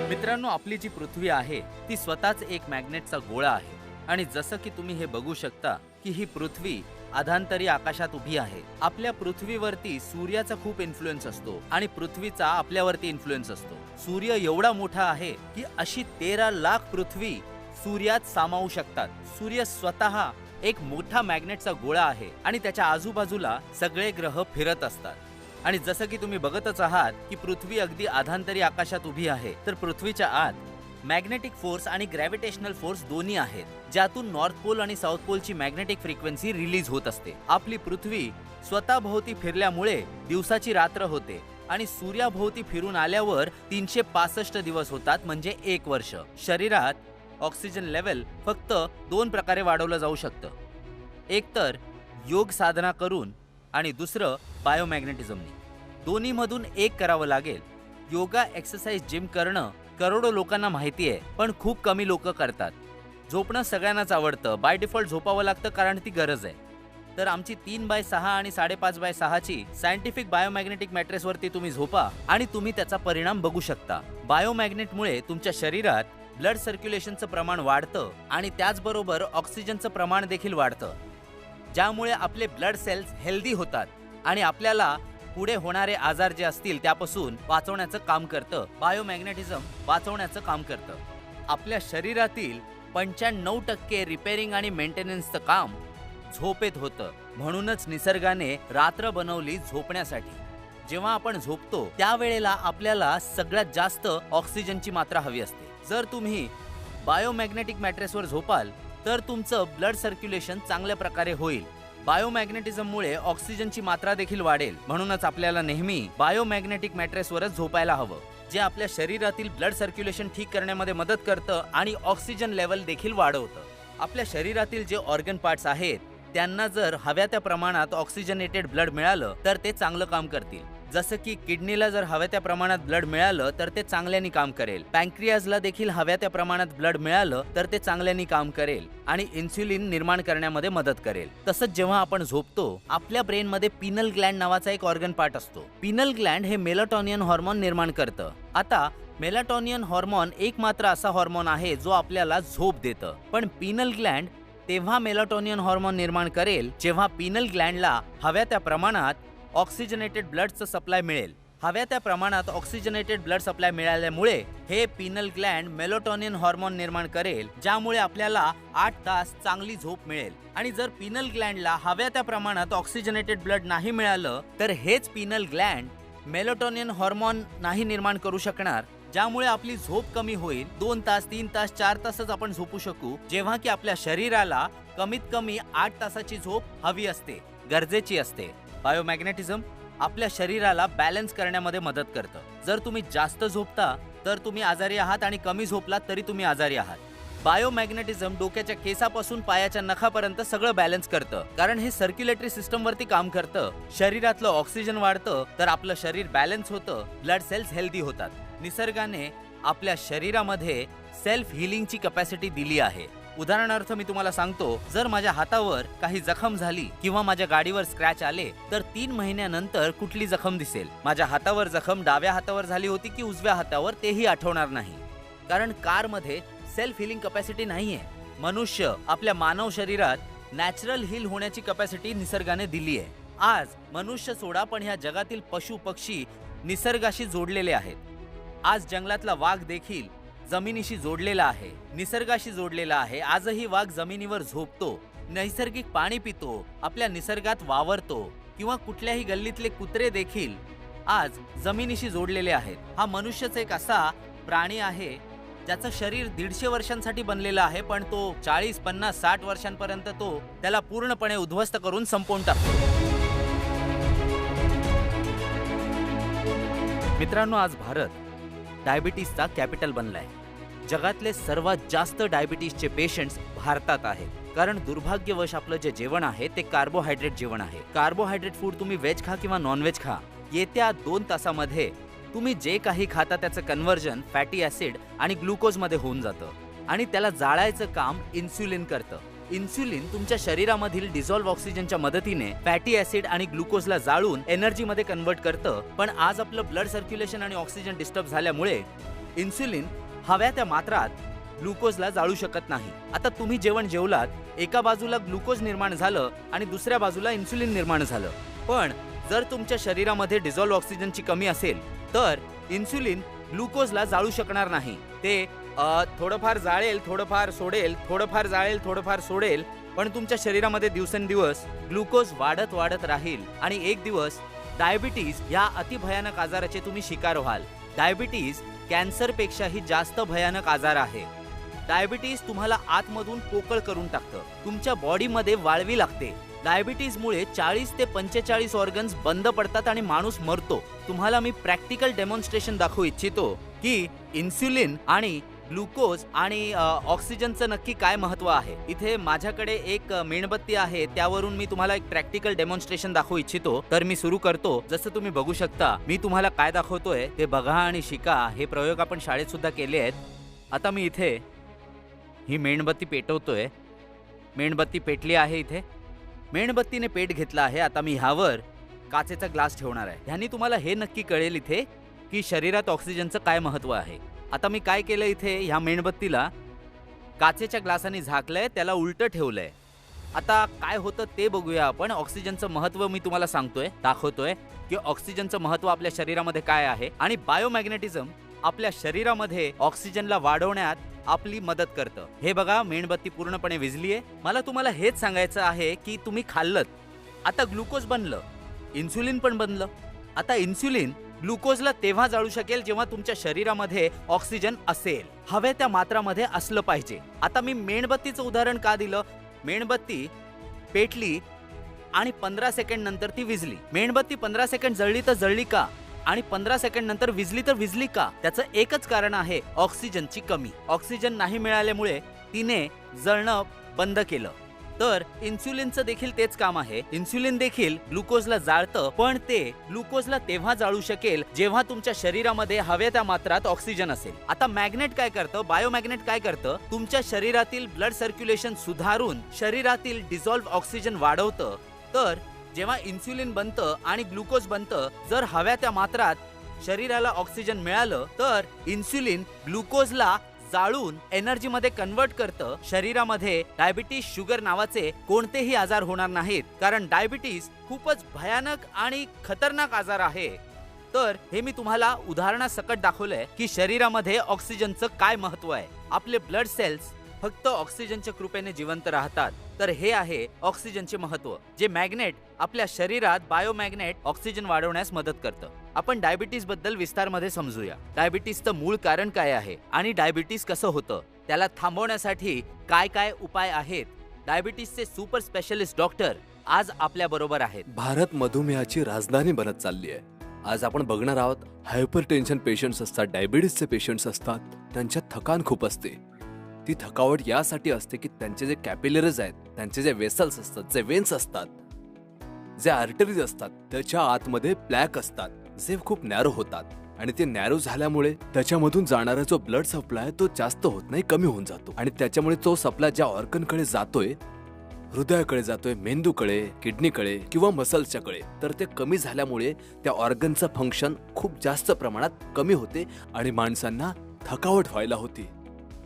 मित्रांनो, आपली जी पृथ्वी आहे ती स्वतःच एक मॅग्नेटचा गोळा आहे आणि जसं की तुम्ही हे बघू शकता की ही पृथ्वी अधांतरी आकाशात उभी आहे. आपल्या पृथ्वीवरती सूर्याचा खूप इन्फ्लुएन्स असतो आणि पृथ्वीचा आपल्यावरती इन्फ्लुएन्स असतो. सूर्य एवढा मोठा आहे की अशी 13 लाख पृथ्वी सूर्यात सामावू शकतात. सूर्य स्वतः एक मोठा मॅग्नेटचा गोळा आहे आणि त्याच्या आजूबाजूला सगळे ग्रह फिरत असतात. आणि जसं की तुम्ही बघतच आहात की पृथ्वी अगदी अधांतरी आकाशात उभी आहे, तर पृथ्वीच्या आत मॅग्नेटिक फोर्स आणि ग्रॅव्हिटेशनल फोर्स दोन्ही आहेत, ज्यातून नॉर्थ पोल आणि साऊथ पोलची मॅग्नेटिक फ्रिक्वेन्सी रिलीज होत असते. आपली पृथ्वी स्वतःभोवती फिरल्यामुळे दिवसाची रात्र होते आणि सूर्याभोवती फिरून आल्यावर 365 दिवस होतात, म्हणजे 1 वर्ष. शरीरात ऑक्सिजन लेवल फक्त 2 प्रकारे वाढवलं जाऊ शकतं. एक तर योग साधना करून आणि दुसरं बायोमॅग्नेटिझमनी. दोन्हीमधून एक करावं लागेल. योगा, एक्सरसाइज, जिम करणं करोडो लोकांना माहिती आहे, पण खूप कमी लोक करतात. झोपणं सगळ्यांनाच आवडतं, बाय डिफॉल्ट झोपावं लागतं कारण ती गरज आहे. तर आमची 3x6 आणि 5.5x6 ची सायंटिफिक बायोमॅग्नेटिक मॅट्रेसवरती तुम्ही झोपा आणि तुम्ही त्याचा परिणाम बघू शकता. बायोमॅग्नेटमुळे तुमच्या शरीरात ब्लड सर्क्युलेशनचं प्रमाण वाढतं आणि त्याचबरोबर ऑक्सिजनचं प्रमाण देखील वाढतं, ज्यामुळे आपले ब्लड सेल्स हेल्दी होतात आणि आपल्याला पुढे होणारे आजार जे असतील त्यापासून वाचवण्याचं काम करतं. बायोमॅग्नेटिझम वाचवण्याचं काम करतं. आपल्या शरीरातील 95% रिपेअरिंग आणि मेंटेनन्सचं काम झोपेत होतं. म्हणूनच निसर्गाने रात्र बनवली झोपण्यासाठी. जेव्हा आपण झोपतो त्यावेळेला आपल्याला सगळ्यात जास्त ऑक्सिजनची मात्रा हवी असते. जर तुम्ही बायोमॅग्नेटिक मॅट्रेसवर झोपाल तर तुमचं ब्लड सर्क्युलेशन चांगल्या प्रकारे होईल. बायोमॅग्नेटिझममुळे ऑक्सिजनची मात्रा देखील वाढेल. म्हणूनच आपल्याला नेहमी बायोमॅग्नेटिक मॅट्रेसवरच झोपायला हवं, जे आपल्या शरीरातील ब्लड सर्क्युलेशन ठीक करण्यामध्ये मदत करतं आणि ऑक्सिजन लेवल देखील वाढवतं. आपल्या शरीरातील जे ऑर्गन पार्ट्स आहेत त्यांना जर हव्या त्या प्रमाणात ऑक्सिजनेटेड ब्लड मिळालं तर ते चांगलं काम करतील. जसं की किडनीला जर हव्या त्या प्रमाणात ब्लड मिळालं तर ते चांगल्याने काम करेल. पॅन्क्रियाजला देखील हव्या त्या प्रमाणात ब्लड मिळालं तर ते चांगल्याने काम करेल आणि इन्सुलिन निर्माण करण्यामध्ये मदत करेल. तसंच जेव्हा आपण झोपतो आपल्या ब्रेनमध्ये पिनल ग्लँड नावाचा एक ऑर्गन पार्ट असतो. पिनल ग्लँड हे मेलाटोनियन हॉर्मोन निर्माण करतं. आता मेलाटोनियन हॉर्मोन एकमात्र असा हॉर्मोन आहे जो आपल्याला झोप देतं. पण पिनल ग्लँड तेव्हा मेलाटोनियन हॉर्मोन निर्माण करेल जेव्हा पिनल ग्लँडला हव्या त्या प्रमाणात ऑक्सिजनेटेड ब्लडचं सप्लाय मिळेल. हव्या त्या प्रमाणात ऑक्सिजनेटेड ब्लड सप्लाय मिळाल्यामुळे हे पिनल ग्लँड मेलाटोनिन हॉर्मोन निर्माण करेल, ज्यामुळे आपल्याला 8 तास चांगली झोप मिळेल. आणि जर पिनल ग्लँडला हव्या त्या प्रमाणात ऑक्सिजनेटेड ब्लड नाही मिळालं तर हेच पिनल ग्लँड मेलाटोनिन हॉर्मोन नाही निर्माण करू शकणार, ज्यामुळे आपली झोप कमी होईल. 2 तास, 3 तास, 4 तासच आपण झोपू शकू, जेव्हा की आपल्या शरीराला कमीत कमी 8 तासाची झोप हवी असते, गरजेची असते. बायोमॅग्नेटिझम आपल्या शरीराला बॅलन्स करण्यामध्ये मदत करतं. जर तुम्ही जास्त झोपता तर तुम्ही आजारी आहात आणि कमी झोपलात तरी तुम्ही आजारी आहात. बायोमॅग्नेटिझम डोक्याच्या केसापासून पायाच्या नखापर्यंत सगळं बॅलन्स करतं, कारण हे सर्क्युलेटरी सिस्टम वरती काम करतं. शरीरातलं ऑक्सिजन वाढतं तर आपलं शरीर बॅलन्स होतं, ब्लड सेल्स हेल्दी होतात. निसर्गाने आपल्या शरीरामध्ये सेल्फ हिलिंगची कॅपॅसिटी दिली आहे. उदाहरणार्थ मी तुम्हाला सांगतो, जर माझ्या हातावर काही जखम झाली किंवा माझ्या गाडीवर स्क्रॅच आले तर 3 महिन्यानंतर कुठली जखम दिसेल. माझ्या हातावर जखम डाव्या हातावर झाली होती की उजव्या हातावर तेही आठवणार नाही, कारण कारमध्ये सेल्फ हिलिंग कपॅसिटी नाहीये. मनुष्य आपल्या मानव शरीरात नॅचरल हील होण्याची कपॅसिटी निसर्गाने दिली आहे. आज मनुष्य सोडा पण ह्या जगातील पशु पक्षी निसर्गाशी जोडलेले आहेत. आज जंगलातला वाघ देखील जमिनीशी जोडलेला आहे, निसर्गाशी जोडलेला आहे. आजही वाघ जमिनीवर झोपतो, नैसर्गिक पाणी पितो, आपल्या निसर्गात वावरतो. किंवा कुठल्याही गल्लीतले कुत्रे देखील आज जमिनीशी जोडलेले आहेत. हा मनुष्यच एक असा प्राणी आहे ज्याचं शरीर 150 वर्षांसाठी बनलेलं आहे, पण तो 40, 50, 60 वर्षांपर्यंत तो त्याला पूर्णपणे उद्ध्वस्त करून संपवून टाकतो. मित्रांनो, आज भारत डायबिटीसचा कॅपिटल बनलाय. जगातले सर्वात जास्त डायबिटीसचे पेशंट्स भारतात आहेत. कारण दुर्भाग्यवश आपलं जे जेवण आहे ते कार्बोहायड्रेट जेवण आहे. कार्बोहायड्रेट फूड तुम्ही व्हेज खा किंवा नॉनव्हेज खा, येत्या 2 तासामध्ये तुम्ही जे काही खाता त्याचं कन्व्हर्जन फॅटी ऍसिड आणि ग्लुकोजमध्ये होऊन जातं आणि त्याला जाळायचं काम इन्सुलिन करतं. इन्सुलिन तुमच्या शरीरामधील डिझॉल्व्ह ऑक्सिजनच्या मदतीने फॅटी ऍसिड आणि ग्लुकोजला जाळून एनर्जीमध्ये कन्वर्ट करतं. पण आज आपलं ब्लड सर्क्युलेशन आणि ऑक्सिजन डिस्टर्ब झाल्यामुळे इन्सुलिन हव्या त्या मात्रात ग्लुकोजला जाळू शकत नाही. आता तुम्ही जेवण जेवलात, एका बाजूला ग्लुकोज निर्माण झालं आणि दुसऱ्या बाजूला इन्सुलिन निर्माण झालं. पण जर तुमच्या शरीरामध्ये डिझॉल्व्ह ऑक्सिजनची कमी असेल तर इन्सुलिन ग्लुकोजला जाळू शकणार नाही. ते थोडंफार जाळेल, थोडंफार सोडेल, थोडंफार जाळेल, थोडंफार सोडेल, पण तुमच्या शरीरामध्ये दिवसेंदिवस ग्लुकोज वाढत वाढत राहील आणि एक दिवस डायबिटीज या अतिभयानक आजाराचे तुम्ही शिकार व्हाल. डायबिटीज कॅन्सरपेक्षाही जास्त भयानक आजार आहे. डायबिटीज तुम्हाला आतमधून पोकळ करून टाकतं, तुमच्या बॉडीमध्ये वाळवी लागते. डायबिटीजमुळे 40 ते 45 ऑर्गन्स बंद पडतात आणि माणूस मरतो. तुम्हाला मी प्रॅक्टिकल डेमॉन्स्ट्रेशन दाखवू इच्छितो की इन्सुलिन आणि ग्लुकोज आणि ऑक्सिजनचं नक्की काय महत्व आहे. इथे माझ्याकडे एक मेणबत्ती आहे, त्यावरून मी तुम्हाला एक प्रॅक्टिकल डेमॉन्स्ट्रेशन दाखवू इच्छितो. तर मी सुरू करतो. जसं तुम्ही बघू शकता, मी तुम्हाला काय दाखवतोय ते बघा आणि शिका. हे प्रयोग आपण शाळेत सुद्धा केले आहेत. आता मी इथे ही मेणबत्ती पेटवतोय. मेणबत्ती पेटली आहे. इथे मेणबत्तीने पेट घेतला आहे. आता मी ह्यावर काचेचा ग्लास ठेवणार आहे. ह्यानी तुम्हाला हे नक्की कळेल इथे की शरीरात ऑक्सिजनचं काय महत्व आहे. आता मी काय केलं, इथे ह्या मेणबत्तीला काचेच्या ग्लासाने झाकलंय, त्याला उलटं ठेवलंय. आता काय होतं ते बघूया आपण. ऑक्सिजनचं महत्व मी तुम्हाला सांगतोय, दाखवतोय की ऑक्सिजनचं महत्व आपल्या शरीरामध्ये काय आहे आणि बायोमॅग्नेटिझम आपल्या शरीरामध्ये ऑक्सिजनला वाढवण्यात आपली मदत करतं. हे बघा, मेणबत्ती पूर्णपणे विझलीये. मला तुम्हाला हेच सांगायचं आहे की तुम्ही खाल्लत, आता ग्लुकोज बनलं, इन्सुलिन पण बनलं. आता इन्सुलिन ग्लुकोजला तेव्हा जाळू शकेल जेव्हा तुमच्या शरीरामध्ये ऑक्सिजन असेल, हव्या त्या मात्रामध्ये असलं पाहिजे. आता मी मेणबत्तीचं उदाहरण का दिलं, मेणबत्ती पेटली आणि 15 सेकंड नंतर ती विझली. मेणबत्ती 15 सेकंड जळली तर जळली का आणि 15 सेकंड नंतर विझली तर विझली का? त्याचं एकच कारण आहे, ऑक्सिजनची कमी. ऑक्सिजन नाही मिळाल्यामुळे तिने जळणं बंद केलं. तर इन्सुलिनचं देखील तेच काम आहे. इन्सुलिन देखील ग्लुकोजला जाळतं, पण ते ग्लुकोजला तेव्हा जाळू शकेल जेव्हा तुमच्या शरीरामध्ये हव्या त्या मात्रात ऑक्सिजन असेल. आता मॅग्नेट काय करतं, बायोमॅग्नेट काय करतं, तुमच्या शरीरातील ब्लड सर्क्युलेशन सुधारून शरीरातील डिझॉल्व्ह ऑक्सिजन वाढवतं. तर जेव्हा इन्सुलिन बनतं आणि ग्लुकोज बनतं, जर हव्या त्या मात्रात शरीराला ऑक्सिजन मिळालं तर इन्सुलिन ग्लुकोजला जाळून एनर्जी मध्ये कन्वर्ट करतं. शरीरामध्ये डायबिटीज, शुगर नावाचे कोणतेही आजार होणार नाहीत, कारण डायबिटीज खूपच भयानक आणि खतरनाक आजार आहे. तर हे मी तुम्हाला उदाहरणासकट दाखवलंय की शरीरामध्ये ऑक्सिजनचं काय महत्व आहे. आपले ब्लड सेल्स फक्त ऑक्सिजनच्या कृपेने जिवंत राहतात. तर हे आहे ऑक्सिजनचे महत्व, जे मॅग्नेट आपल्या शरीरात बायोमॅग्नेट ऑक्सिजन वाढवण्यास मदत करतं. आपण डायबिटीज बद्दल विस्तारमध्ये समजूया. डायबिटीजचं मूळ कारण काय आहे आणि डायबिटीज कसं होतं, त्याला थांबवण्यासाठी काय काय उपाय आहेत. डायबिटीजचे सुपर स्पेशलिस्ट डॉक्टर आज आपल्या बरोबर आहेत. भारत मधुमेहाची राजधानी बनत चालली आहे. आज आपण बघणार आहोत, हायपर टेन्शन पेशंट्स असतात, डायबिटीजचे पेशंट्स असतात, त्यांच्यात थकान खूप असते. ती थकावट यासाठी असते की त्यांचे जे कॅपिलरीज आहेत, त्यांचे जे वेसल्स असतात, जे वेन्स असतात, जे आर्टरीज असतात, त्याच्या आतमध्ये प्लॅक असतात, जे खूप नॅरो होतात. आणि ते नॅरो झाल्यामुळे त्याच्यामधून जाणारा जो ब्लड सप्लाय तो जास्त होत नाही, कमी होऊन जातो. आणि त्याच्यामुळे तो सप्लाय ज्या ऑर्गनकडे जातोय, हृदयाकडे जातोय, मेंदूकडे, किडनीकडे किंवा मसल्सच्याकडे, तर ते कमी झाल्यामुळे त्या ऑर्गनचं फंक्शन खूप जास्त प्रमाणात कमी होते आणि माणसांना थकावट व्हायला होती.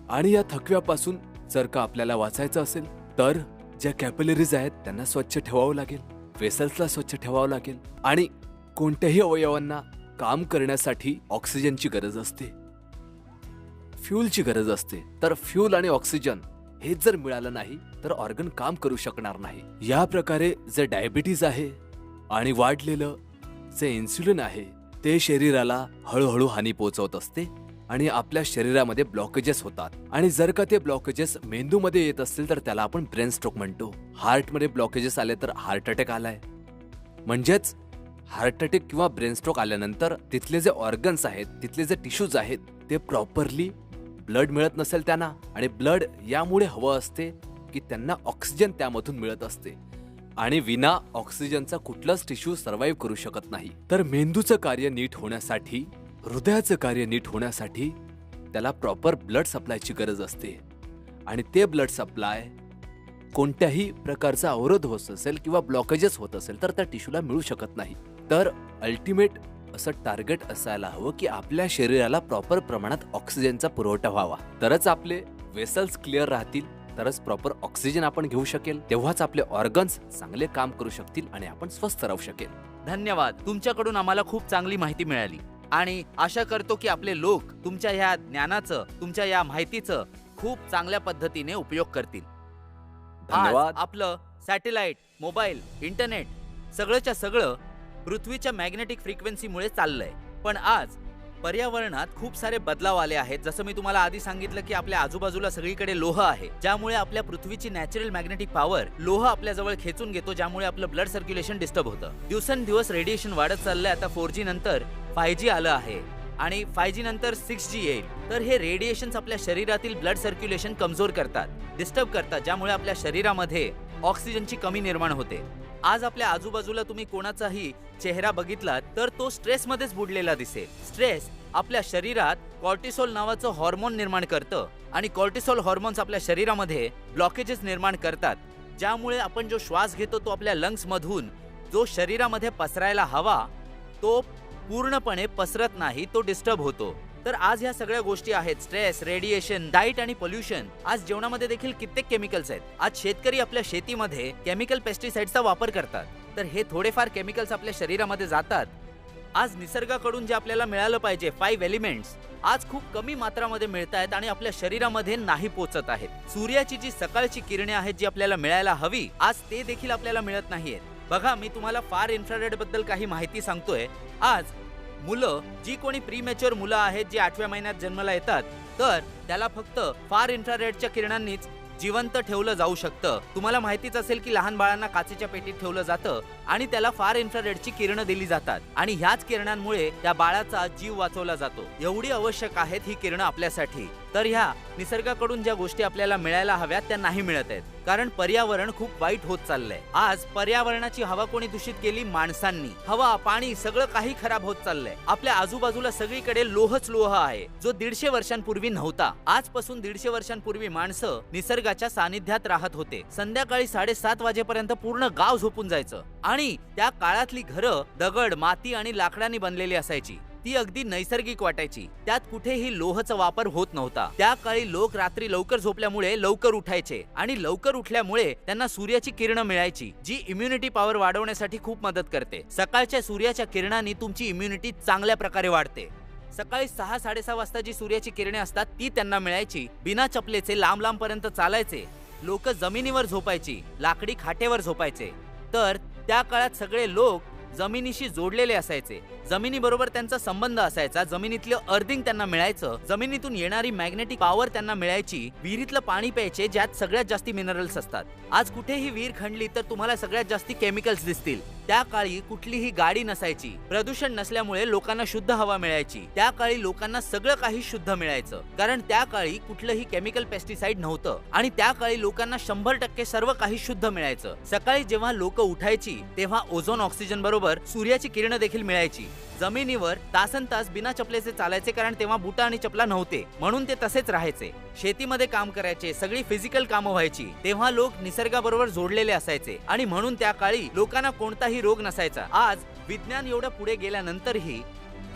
आणि या थकव्यापासून जर का आपल्याला वाचायचं असेल तर ज्या कॅपिलरीज आहेत त्यांना स्वच्छ ठेवावं लागेल, वेसल्सला स्वच्छ ठेवावं लागेल आणि कोणत्याही अवयवांना काम करण्यासाठी ऑक्सिजनची गरज असते, फ्यूलची गरज असते. तर फ्यूल आणि ऑक्सिजन हे जर मिळालं नाही तर ऑर्गन काम करू शकणार नाही. या प्रकारे जे डायबिटीज आहे आणि वाढलेलं जे इन्सुलिन आहे ते शरीराला हळूहळू हानी पोहोचवत असते आणि आपल्या शरीरामध्ये ब्लॉकेजेस होतात. आणि जर का ते ब्लॉकेजेस मेंदूमध्ये येत असतील तर त्याला आपण ब्रेन स्ट्रोक म्हणतो. हार्टमध्ये ब्लॉकेजेस आले तर हार्ट अटॅक आलाय. म्हणजेच हार्ट अटॅक किंवा ब्रेन स्ट्रोक आल्यानंतर तिथले जे ऑर्गन्स आहेत, तिथले जे टिश्यूज आहेत ते प्रॉपरली ब्लड मिळत नसेल त्यांना, आणि ब्लड यामुळे हवं असते की त्यांना ऑक्सिजन त्यामधून मिळत असते आणि विना ऑक्सिजनचा कुठलाच टिश्यू सर्व्हाइव्ह करू शकत नाही. तर मेंदूचं कार्य नीट होण्यासाठी, हृदयाचं कार्य नीट होण्यासाठी त्याला प्रॉपर ब्लड सप्लायची गरज असते. आणि ते ब्लड सप्लाय कोणत्याही प्रकारचा अवरोध होत असेल किंवा ब्लॉकेजेस होत असेल तर त्या टिश्यूला मिळू शकत नाही. तर अल्टिमेट असं टार्गेट असायला हवं की आपल्या शरीराला प्रॉपर प्रमाणात ऑक्सिजनचा पुरवठा व्हावा. तरच आपले वेसल्स क्लिअर राहतील, तरच प्रॉपर ऑक्सिजन आपण घेऊ शकेल, तेव्हाच आपले ऑर्गन्स चांगले काम करू शकतील आणि आपण स्वस्थ राहू शकेल. धन्यवाद. तुमच्याकडून आम्हाला खूप चांगली माहिती मिळाली आणि आशा करतो की आपले लोक तुमच्या ह्या ज्ञानाचं, तुमच्या या माहितीचं खूप चांगल्या पद्धतीने उपयोग करतील. धन्यवाद. आज आपलं सॅटेलाइट, मोबाईल, इंटरनेट सगळंच्या सगळं पृथ्वीच्या मॅग्नेटिक फ्रिक्वेन्सीमुळे चाललंय. पण आज पर्यावरणात खूप सारे बदलाव आले आहेत. जसं मी तुम्हाला आधी सांगितलं की आपल्या आजूबाजूला सगळीकडे लोह आहे, ज्यामुळे आपल्या पृथ्वीची नॅचरल मॅग्नेटिक पॉवर लोह आपल्या जवळ खेचून घेतो, ज्यामुळे आपलं ब्लड सर्क्युलेशन डिस्टर्ब होतं. दिवसेंदिवस रेडिएशन वाढत चाललंय. आता 4G नंतर 5G आलं आहे आणि 5G नंतर 6G येईल. तर हे रेडिएशन्स आपल्या शरीरातील ब्लड सर्क्युलेशन कमजोर करतात, डिस्टर्ब करतात, ज्यामुळे आपल्या शरीरामध्ये ऑक्सिजनची कमी निर्माण होते. आज आपल्या आजूबाजूला तुम्ही कोणाचाही चेहरा बघितला तर तो स्ट्रेसमध्येच बुडलेला दिसेल. स्ट्रेस आपल्या शरीरात कॉर्टिसोल नावाचं हॉर्मोन निर्माण करतं आणि कॉर्टिसोल हॉर्मोन्स आपल्या शरीरामध्ये ब्लॉकेजेस निर्माण करतात, ज्यामुळे आपण जो श्वास घेतो तो आपल्या लंग्स मधून जो शरीरामध्ये पसरायला हवा तो पूर्णपणे पसरत नाही, तो डिस्टर्ब होतो. तर आज ह्या सगळ्या गोष्टी आहेत, स्ट्रेस, रेडिएशन, डाईट आणि पोल्युशन. आज जेवणामध्ये देखील कित्येक केमिकल्स आहेत. आज शेतकरी आपल्या शेतीमध्ये केमिकल पेस्टिसाइड्सचा वापर करतात, तर हे थोडेफार केमिकल्स आपल्या शरीरामध्ये जातात. आज निसर्गाकडून जे आपल्याला मिळालं पाहिजे 5 एलिमेंट्स आज खूप कमी मात्रामध्ये मिळत आहेत आणि आपल्या शरीरामध्ये नाही पोचत आहेत. सूर्याची जी सकाळची किरणे आहेत जी आपल्याला मिळायला हवी, आज ते देखील आपल्याला मिळत नाहीयेत. बघा, मी तुम्हाला फार इन्फ्रारेड बद्दल काही माहिती सांगतोय. आज मुलं, जी कोणी प्रीमॅच्युअर मुलं आहेत जे 8व्या महिन्यात जन्माला येतात, तर त्याला फक्त फार इन्फ्रारेडच्या किरणांनीच जिवंत ठेवलं जाऊ शकतं. तुम्हाला माहितीच असेल की लहान बाळांना काचेच्या पेटीत ठेवलं जातं आणि त्याला फार इन्फ्रारेडची किरणं दिली जातात आणि ह्याच किरणांमुळे त्या बाळाचा जीव वाचवला जातो. एवढी आवश्यक आहेत ही किरणं आपल्यासाठी. तर ह्या निसर्गाकडून ज्या गोष्टी आपल्याला मिळायला हव्यात त्या नाही मिळत आहेत, कारण पर्यावरण खूप वाईट होत चाललंय. आज पर्यावरणाची हवा कोणी दूषित केली? माणसांनी. हवा, पाणी सगळं काही खराब होत चाललंय. आपल्या आजूबाजूला सगळीकडे लोहच लोह आहे, जो 150 वर्षांपूर्वी नव्हता. आजपासून 150 वर्षांपूर्वी माणसं निसर्गाच्या सानिध्यात राहत होते. संध्याकाळी 7:30 वाजेपर्यंत पूर्ण गाव झोपून जायचं आणि त्या काळातली घरं दगड, माती आणि लाकडांनी बनलेली असायची. ती अगदी नैसर्गिक वाटायची. त्यात कुठेही लोहाचा वापर होत नव्हता. त्या काळी लोक रात्री लवकर झोपल्यामुळे लवकर उठायचे आणि लवकर उठल्यामुळे त्यांना सूर्याची किरणं मिळायची, जी इम्युनिटी पॉवर वाढवण्यासाठी खूप मदत करते. सकाळच्या सूर्याच्या किरणांनी तुमची इम्युनिटी चांगल्या प्रकारे वाढते. सकाळी 6-6:30 वाजता जी सूर्याची किरणे असतात ती त्यांना मिळायची. बिना चपलेचे लांब लांब पर्यंत चालायचे. लोक जमिनीवर झोपायची, लाकडी खाटेवर झोपायचे. तर त्या काळात सगळे लोक जमिनीशी जोडलेले असायचे. जमिनीबरोबर त्यांचा संबंध असायचा. जमिनीतलं अर्थिंग त्यांना मिळायचं. जमिनीतून येणारी मॅग्नेटिक पॉवर त्यांना मिळायची. विहिरीतलं पाणी प्यायचे, ज्यात सगळ्यात जास्ती मिनरल्स असतात. आज कुठेही विहीर खणली तर तुम्हाला सगळ्यात जास्ती केमिकल्स दिसतील. त्या काळी कुठलीही गाडी नसायची. प्रदूषण नसल्यामुळे लोकांना शुद्ध हवा मिळायची. त्या काळी लोकांना सगळं काही शुद्ध मिळायचं, कारण त्या काळी कुठलंही केमिकल पेस्टिसाइड नव्हतं आणि त्या काळी लोकांना 100% सर्व काही शुद्ध मिळायचं. सकाळी जेव्हा लोक उठायची तेव्हा ओझोन, ऑक्सिजन बरोबर सूर्याची किरणं देखील मिळायची. जमिनीवर तासनतास बिना चपलेचे चालायचे, कारण तेव्हा बुटा आणि चपला नव्हते, म्हणून ते तसेच राहायचे. शेतीमध्ये काम करायचे, सगळी फिजिकल कामं व्हायची. तेव्हा लोक निसर्गाबरोबर जोडलेले असायचे आणि म्हणून त्या काळी लोकांना कोणताही रोग नसायचा. आज विज्ञान एवढं पुढे गेल्यानंतरही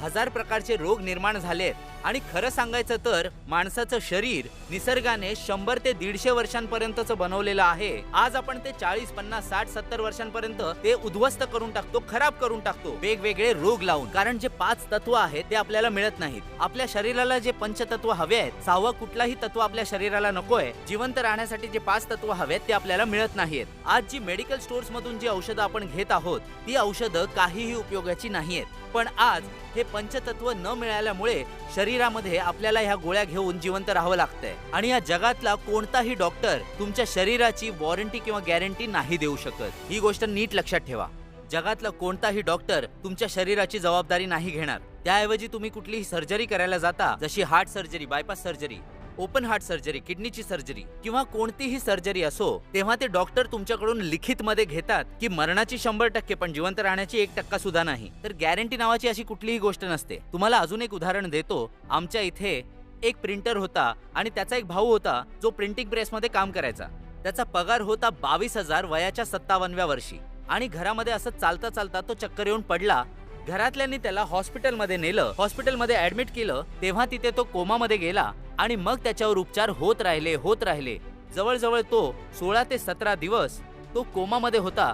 1000 प्रकारचे रोग निर्माण झालेत. आणि खरं सांगायचं तर माणसाचं शरीर निसर्गाने 100 ते 150 वर्षांपर्यंतच बनवलेलं आहे. आज आपण ते 40, 50, 60, 70 वर्षांपर्यंत ते उद्ध्वस्त करून टाकतो, खराब करून टाकतो वेगवेगळे रोग लावून. कारण जे 5 तत्व आहेत ते आपल्याला मिळत नाहीत. आपल्या शरीराला जे पंचतत्व हवे आहेत, 6वं कुठलाही तत्व आपल्या शरीराला नकोय. जिवंत राहण्यासाठी जे 5 तत्व हवेत ते आपल्याला मिळत नाहीत. आज जी मेडिकल स्टोर्स मधून जी औषधं आपण घेत आहोत ती औषधं काहीही उपयोगाची नाहीयेत. पण आज हे पंचतत्व न मिळाल्यामुळे शरीरामध्ये आपल्याला ह्या गोळ्या घेऊन जिवंत राहावं लागतंय. आणि या जगातला कोणताही डॉक्टर तुमच्या शरीराची वॉरंटी किंवा गॅरंटी नाही देऊ शकत. ही गोष्ट नीट लक्षात ठेवा. जगातला कोणताही डॉक्टर तुमच्या शरीराची जबाबदारी नाही घेणार. त्याऐवजी तुम्ही कुठलीही सर्जरी करायला जाता, जशी heart surgery, bypass surgery, open heart surgery, किडनीची सर्जरी किंवा कोणतीही सर्जरी असो, तेव्हा ते डॉक्टर तुमच्याकडून लिखित मध्ये घेतात की मरणाची 100% पण जिवंत राहण्याची 1% सुद्धा नाही. तर गॅरंटी नावाची अशी कुठलीही गोष्ट नसते. तुम्हाला अजून एक उदाहरण देतो. आमच्या इथे एक प्रिंटर होता आणि त्याचा एक भाऊ होता जो प्रिंटिंग प्रेस मध्ये काम करायचा. त्याचा पगार होता 22,000 वयाच्या 57व्या वर्षी. आणि घरामध्ये असं चालता चालता तो चक्कर येऊन पडला. घरातल्यांनी त्याला हॉस्पिटलमध्ये नेलं, हॉस्पिटलमध्ये ऍडमिट केलं. तेव्हा तिथे तो कोमामध्ये गेला आणि मग त्याच्यावर उपचार होत राहिले. जवळजवळ तो 16 ते 17 दिवस तो कोमामध्ये होता.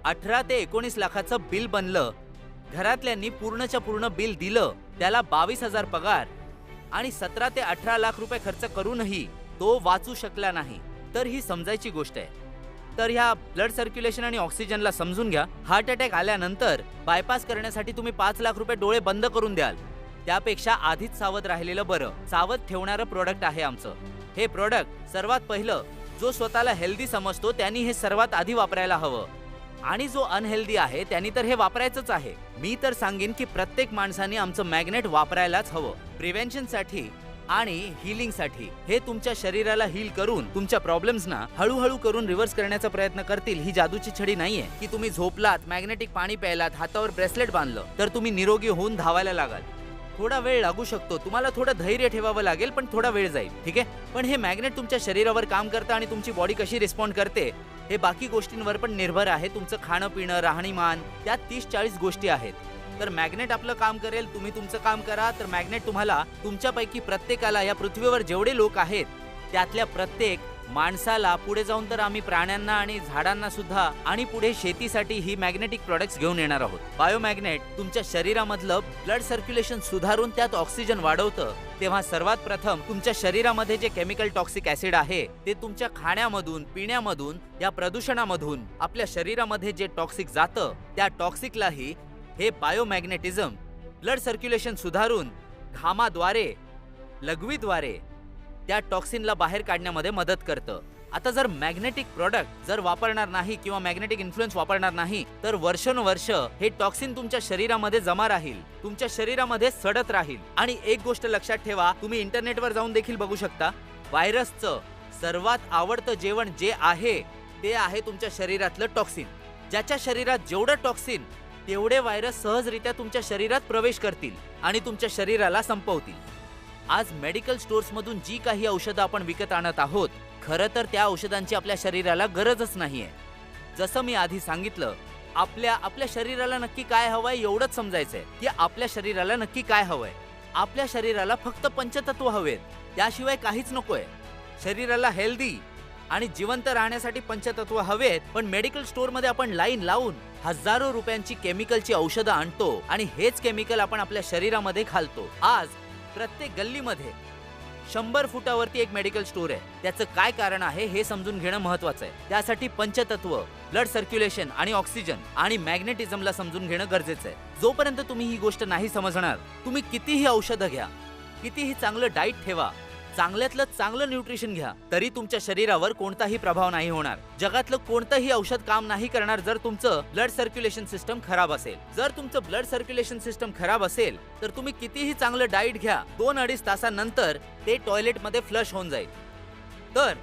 18 ते 19 लाखाचं बिल बनलं. घरातल्यांनी पूर्णच्या पूर्ण बिल दिलं. त्याला 22,000 पगार आणि 17 ते 18 लाख रुपये खर्च करूनही तो वाचू शकला नाही. तर ही समजायची गोष्ट आहे. तर ह्या ब्लड सर्क्युलेशन आणि ऑक्सिजनला समजून घ्या. हार्ट अटॅक आल्यानंतर बायपास करण्यासाठी तुम्ही 5 लाख रुपये डोळे बंद करून द्याल, त्यापेक्षा आधीच सावध राहिलेलं बरं. सावध ठेवणारं प्रोडक्ट आहे आमचं. हे प्रोडक्ट सर्वात पहिलं, जो स्वतःला हेल्दी समजतो त्यांनी हे सर्वात आधी वापरायला हवं. आणि जो अनहेल्दी आहे त्यांनी तर हे वापरायचंच आहे. मी तर सांगेन की प्रत्येक माणसाने आमचं मॅग्नेट वापरायलाच हवं. प्रिव्हेन्शनसाठी आणि हिलिंगसाठी. हे तुमच्या शरीराला हील करून तुमच्या प्रॉब्लेम्सना हळूहळू करून रिव्हर्स करण्याचा प्रयत्न करतील. ही जादूची छडी नाहीये की तुम्ही झोपलात, मॅग्नेटिक पाणी प्यायलात, हातावर ब्रेसलेट बांधलं तर तुम्ही निरोगी होऊन धावायला लागाल. थोडा वेळ लागू शकतो. तुम्हाला थोडं धैर्य ठेवावं लागेल, पण थोडा वेळ जाईल. ठीक आहे. पण हे मॅग्नेट तुमच्या शरीरावर काम करतं आणि तुमची बॉडी कशी रिस्पॉन्ड करते हे बाकी गोष्टींवर पण निर्भर आहे. तुमचं खाणं पिणं, राहणीमान, त्यात 30-40 गोष्टी आहेत. तर मॅग्नेट आपलं काम करेल, तुम्ही तुमचं काम करा. तर मॅग्नेट तुम्हाला तुमच्यापैकी प्रत्येकाला, या पृथ्वीवर जेवढे लोक आहेत त्यातल्या प्रत्येक माणसाला, पुढे जाऊन तर आम्ही प्राण्यांना आणि झाडांना सुद्धा आणि पुढे शेतीसाठी ही मॅग्नेटिक प्रोडक्ट्स घेऊन येणार आहोत. बायोमॅग्नेट तुमच्या शरीरामधलं ब्लड सर्क्युलेशन सुधारून त्यात ऑक्सिजन वाढवतं. तेव्हा सर्वात प्रथम तुमच्या शरीरामध्ये जे केमिकल टॉक्सिक ऍसिड आहे ते तुमच्या खाण्यामधून, पिण्यामधून, या प्रदूषणामधून आपल्या शरीरामध्ये जे टॉक्सिक जातं त्या टॉक्सिकलाही हे बायोमॅग्नेटिझम ब्लड सर्क्युलेशन सुधारून घामाद्वारे, लघवीद्वारे त्या टॉक्सिनला बाहेर काढण्यामध्ये मदत करतं. आता जर मॅग्नेटिक प्रोडक्ट जर वापरणार नाही किंवा मॅग्नेटिक इन्फ्लुएन्स वापरणार नाही तर वर्षानुवर्ष हे टॉक्सिन तुमच्या शरीरामध्ये जमा राहील, तुमच्या शरीरामध्ये सडत राहील. आणि एक गोष्ट लक्षात ठेवा, तुम्ही इंटरनेटवर जाऊन देखील बघू शकता, व्हायरसचं सर्वात आवडतं जेवण जे आहे ते आहे तुमच्या शरीरातलं टॉक्सिन. ज्याच्या शरीरात जेवढं टॉक्सिन तेवढे व्हायरस सहजरित्या तुमच्या शरीरात प्रवेश करतील आणि तुमच्या शरीराला संपवतील. आज मेडिकल स्टोर्स मधून जी काही औषधं आपण विकत आणत आहोत, खरं तर त्या औषधांची आपल्या शरीराला गरजच नाहीये. जसं मी आधी सांगितलं, आपल्या शरीराला नक्की काय हवंय एवढंच समजायचंय की आपल्या शरीराला नक्की काय हवंय. आपल्या शरीराला फक्त पंचतत्व हवेत, त्याशिवाय काहीच नकोय. शरीराला हेल्दी आणि जिवंत राहण्यासाठी पंचतत्व हवेत. पण मेडिकल स्टोअर मध्ये आपण लाईन लावून हजारो रुपयांची केमिकलची औषधं आणतो आणि हेच केमिकल आपण आपल्या शरीरामध्ये घालतो. आज प्रत्येक गल्लीमध्ये 100 फुटावरती एक मेडिकल स्टोअर आहे. त्याचं काय कारण आहे हे समजून घेणं महत्वाचं आहे. त्यासाठी पंचतत्व, ब्लड सर्क्युलेशन आणि ऑक्सिजन आणि मॅग्नेटिझमला समजून घेणं गरजेचं आहे. जोपर्यंत तुम्ही ही गोष्ट नाही समजणार, तुम्ही कितीही औषधं घ्या, कितीही चांगलं डाईट ठेवा, चांगल्यातलं चांगलं न्यूट्रिशन घ्या, तरी तुमच्या शरीरावर कोणताही प्रभाव नाही होणार. जगातलं कोणतंही औषध काम नाही करणार जर तुमचं ब्लड सर्क्युलेशन सिस्टम खराब असेल. जर तुमचं ब्लड सर्क्युलेशन सिस्टम खराब असेल तर तुम्ही कितीही चांगलं डाईट घ्या, 2-2.5 तासानंतर ते टॉयलेटमध्ये फ्लश होऊन जाईल. तर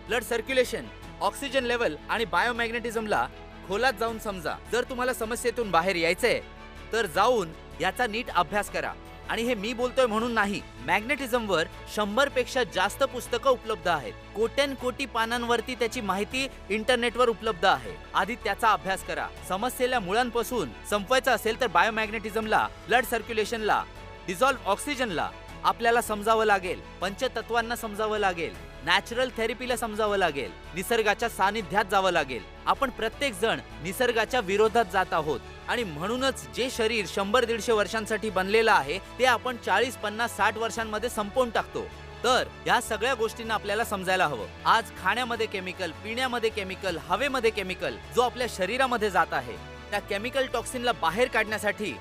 ब्लड सर्क्युलेशन, ऑक्सिजन लेवल आणि बायोमॅग्नेटिझमला खोलात जाऊन समजा. जर तुम्हाला समस्येतून बाहेर यायचंय तर जाऊन याचा नीट अभ्यास करा. आणि हे मी बोलतोय म्हणून नाही, मॅग्नेटिझमवर 100 पेक्षा जास्त पुस्तकं उपलब्ध आहेत. कोट्यानकोटी पानांवरती त्याची माहिती इंटरनेटवर उपलब्ध आहे. आधी त्याचा अभ्यास करा. समस्येला मुळांपासून संपवायचं असेल तर बायोमॅग्नेटिझमला, ब्लड सर्क्युलेशनला, डिझॉल्व्ह ऑक्सिजनला आपल्याला समजावं लागेल, पंचतत्वांना समजावं लागेल, नॅचरल थेरपीला समजावं लागेल, निसर्गाच्या सानिध्यात जावं लागेल. आपण प्रत्येक जण निसर्गाच्या विरोधात जात आहोत आणि म्हणूनच जे शरीर 100-150 वर्षांसाठी बनलेलं आहे ते आपण 40, 50, 60 वर्षांमध्ये संपवून टाकतो. तर या सगळ्या गोष्टींना आपल्याला समजायला हवं. आज खाण्यामध्ये केमिकल, पिण्यामध्ये केमिकल, हवेमध्ये केमिकल जो आपल्या शरीरामध्ये जात आहे, त्या केमिकल टॉक्सिनला बाहेर काढण्यासाठी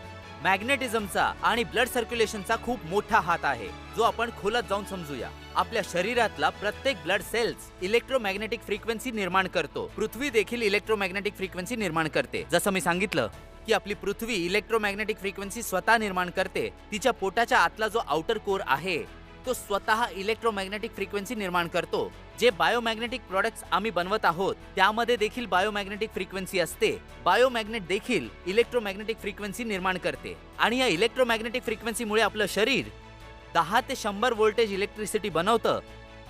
मॅग्नेटिझमचा आणि ब्लड सर्क्युलेशनचा खूप मोठा हात आहे, जो आपण खोलात जाऊन समजूया. आपल्या शरीरातला प्रत्येक ब्लड सेल्स इलेक्ट्रोमॅग्नेटिक फ्रिक्वेन्सी निर्माण करतो. पृथ्वी देखील इलेक्ट्रोमॅग्नेटिक फ्रिक्वेन्सी निर्माण करते. जसं मी सांगितलं की आपली पृथ्वी इलेक्ट्रोमॅग्नेटिक फ्रिक्वेन्सी स्वतः निर्माण करते. तिच्या पोटाच्या आतला जो आउटर कोर आहे तो स्वतः इलेक्ट्रोमॅग्नेटिक फ्रिक्वेन्सी निर्माण करतो. जे बायोमॅग्नेटिक प्रोडक्ट्स आम्ही बनवत आहोत त्यामध्ये देखील बायोमॅग्नेटिक फ्रिक्वेन्सी असते. बायोमॅग्नेट देखील इलेक्ट्रोमॅग्नेटिक फ्रिक्वेन्सी निर्माण करते आणि या इलेक्ट्रोमॅग्नेटिक फ्रिक्वेन्सीमुळे आपलं शरीर 10 ते 100 व्होल्टेज इलेक्ट्रिसिटी बनवतं,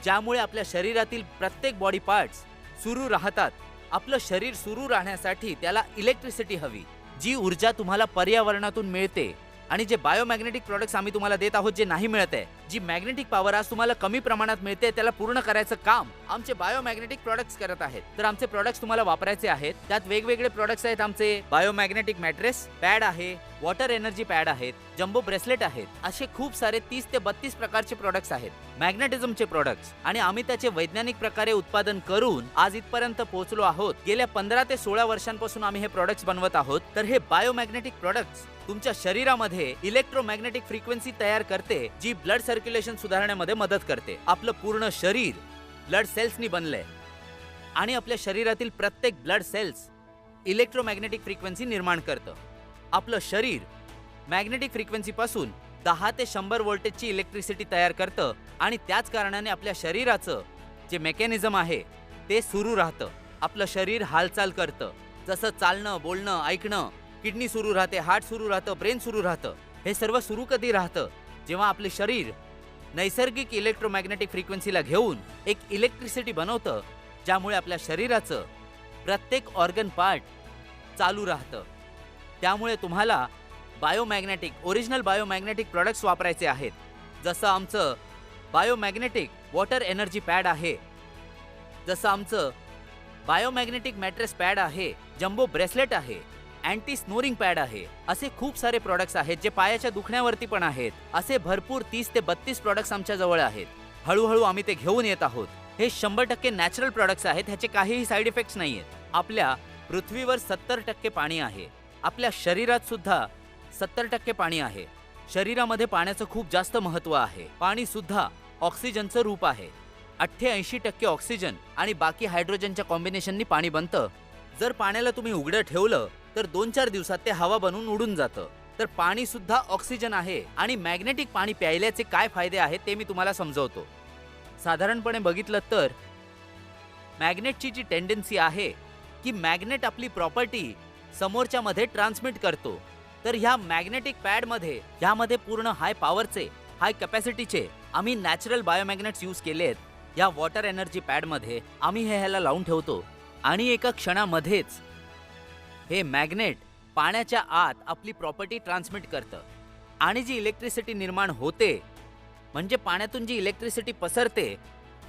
ज्यामुळे आपल्या शरीरातील प्रत्येक बॉडी पार्ट्स सुरू राहतात. आपलं शरीर सुरू राहण्यासाठी त्याला इलेक्ट्रिसिटी हवी, जी ऊर्जा तुम्हाला पर्यावरणातून मिळते. आणि जे बायोमॅग्नेटिक प्रोडक्ट्स आम्ही तुम्हाला देत आहोत जे नाही मिळत आहे, जी मॅग्नेटिक पॉवर आज तुम्हाला कमी प्रमाणात मिळते, त्याला पूर्ण करायचं काम आमचे बायोमॅग्नेटिक प्रोडक्ट्स करत आहेत. तर आमचे प्रोडक्ट्स तुम्हाला वापरायचे आहेत. त्यात वेगवेगळे प्रोडक्ट्स आहेत. आमचे बायोमॅग्नेटिक मॅट्रेस पॅड आहे, वॉटर एनर्जी पॅड आहेत, जम्बो ब्रेसलेट आहेत. असे खूप सारे 30 ते 32 प्रकारचे प्रोडक्ट्स आहेत, मॅग्नेटिझमचे प्रोडक्ट्स. आणि आम्ही त्याचे वैज्ञानिक प्रकारे उत्पादन करून आज इथपर्यंत पोहोचलो आहोत. गेल्या 15 ते 16 वर्षांपासून आम्ही हे प्रोडक्ट्स बनवत आहोत. तर हे बायोमॅग्नेटिक प्रोडक्ट्स तुमच्या शरीरामध्ये इलेक्ट्रोमॅग्नेटिक फ्रिक्वेन्सी तयार करते, जी ब्लड सर्क्युलेशन सुधारण्यामध्ये मदत करते. आपलं पूर्ण शरीर ब्लड सेल्सनी बनलंय आणि आपल्या शरीरातील प्रत्येक ब्लड सेल्स इलेक्ट्रोमॅग्नेटिक फ्रिक्वेन्सी निर्माण करतं. आपलं शरीर मॅग्नेटिक फ्रिक्वेन्सी पासून 10 ते 100 व्होल्टेजची इलेक्ट्रिसिटी तयार करतं आणि त्याच कारणाने आपल्या शरीराचं जे मेकॅनिझम आहे ते सुरू राहतं. आपलं शरीर हालचाल करतं, जसं चालणं, बोलणं, ऐकणं. किडनी सुरू राहते, हार्ट सुरू राहतं, ब्रेन सुरू राहतं. हे सर्व सुरू कधी राहतं? जेव्हा आपले शरीर नैसर्गिक इलेक्ट्रोमॅग्नेटिक फ्रिक्वेन्सीला घेऊन एक इलेक्ट्रिसिटी बनवतं, ज्यामुळे आपल्या शरीराचं प्रत्येक ऑर्गन पार्ट चालू राहतं. त्यामुळे तुम्हाला बायोमॅग्नेटिक ओरिजिनल बायोमॅग्नेटिक प्रोडक्ट्स वापरायचे आहेत. जसं आमचं बायोमॅग्नेटिक वॉटर एनर्जी पॅड आहे, जसं आमचं बायोमॅग्नेटिक मॅट्रेस पॅड आहे, जम्बो ब्रेसलेट आहे, अँटी स्नोरिंग पॅड आहे. असे खूप सारे प्रोडक्ट्स आहेत जे पायाच्या दुखण्यावरती पण आहेत. असे भरपूर 30 ते 32 प्रोडक्ट्स आमच्या जवळ आहेत. हळूहळू आम्ही ते घेऊन येत आहोत. हे 100% नॅचरल प्रोडक्ट्स आहेत, ह्याचे काहीही साईड इफेक्ट्स नाही आहेत. आपल्या पृथ्वीवर 70% पाणी आहे. आपल्या शरीरात सुद्धा 70% पाणी आहे. शरीरामध्ये पाण्याचं खूप जास्त महत्त्व आहे. पाणी सुद्धा ऑक्सिजनचं रूप आहे. 88% ऑक्सिजन आणि बाकी हायड्रोजनच्या कॉम्बिनेशननी पाणी बनतं. जर पाण्याला तुम्ही उघडं ठेवलं तर 2-4 दिवसात ते हवा बनून उडून जातं. तर पाणी सुद्धा ऑक्सिजन आहे. आणि मॅग्नेटिक पाणी प्यायल्याचे काय फायदे आहेत ते मी तुम्हाला समजावतो. साधारणपणे बघितलं तर मॅग्नेटची जी टेंडन्सी आहे की मॅग्नेट आपली प्रॉपर्टी समोरच्या मध्ये ट्रान्समिट करतो. तर ह्या मॅग्नेटिक पॅडमध्ये ह्यामध्ये पूर्ण हाय पॉवरचे, हाय कॅपॅसिटीचे आम्ही नॅचरल बायोमॅग्नेट्स यूज केले आहेत. या वॉटर एनर्जी पॅडमध्ये आम्ही ह्याला लावून ठेवतो आणि एका क्षणामध्येच हे मॅग्नेट पाण्याच्या आत आपली प्रॉपर्टी ट्रान्समिट करतं. आणि जी इलेक्ट्रिसिटी निर्माण होते, म्हणजे पाण्यातून जी इलेक्ट्रिसिटी पसरते,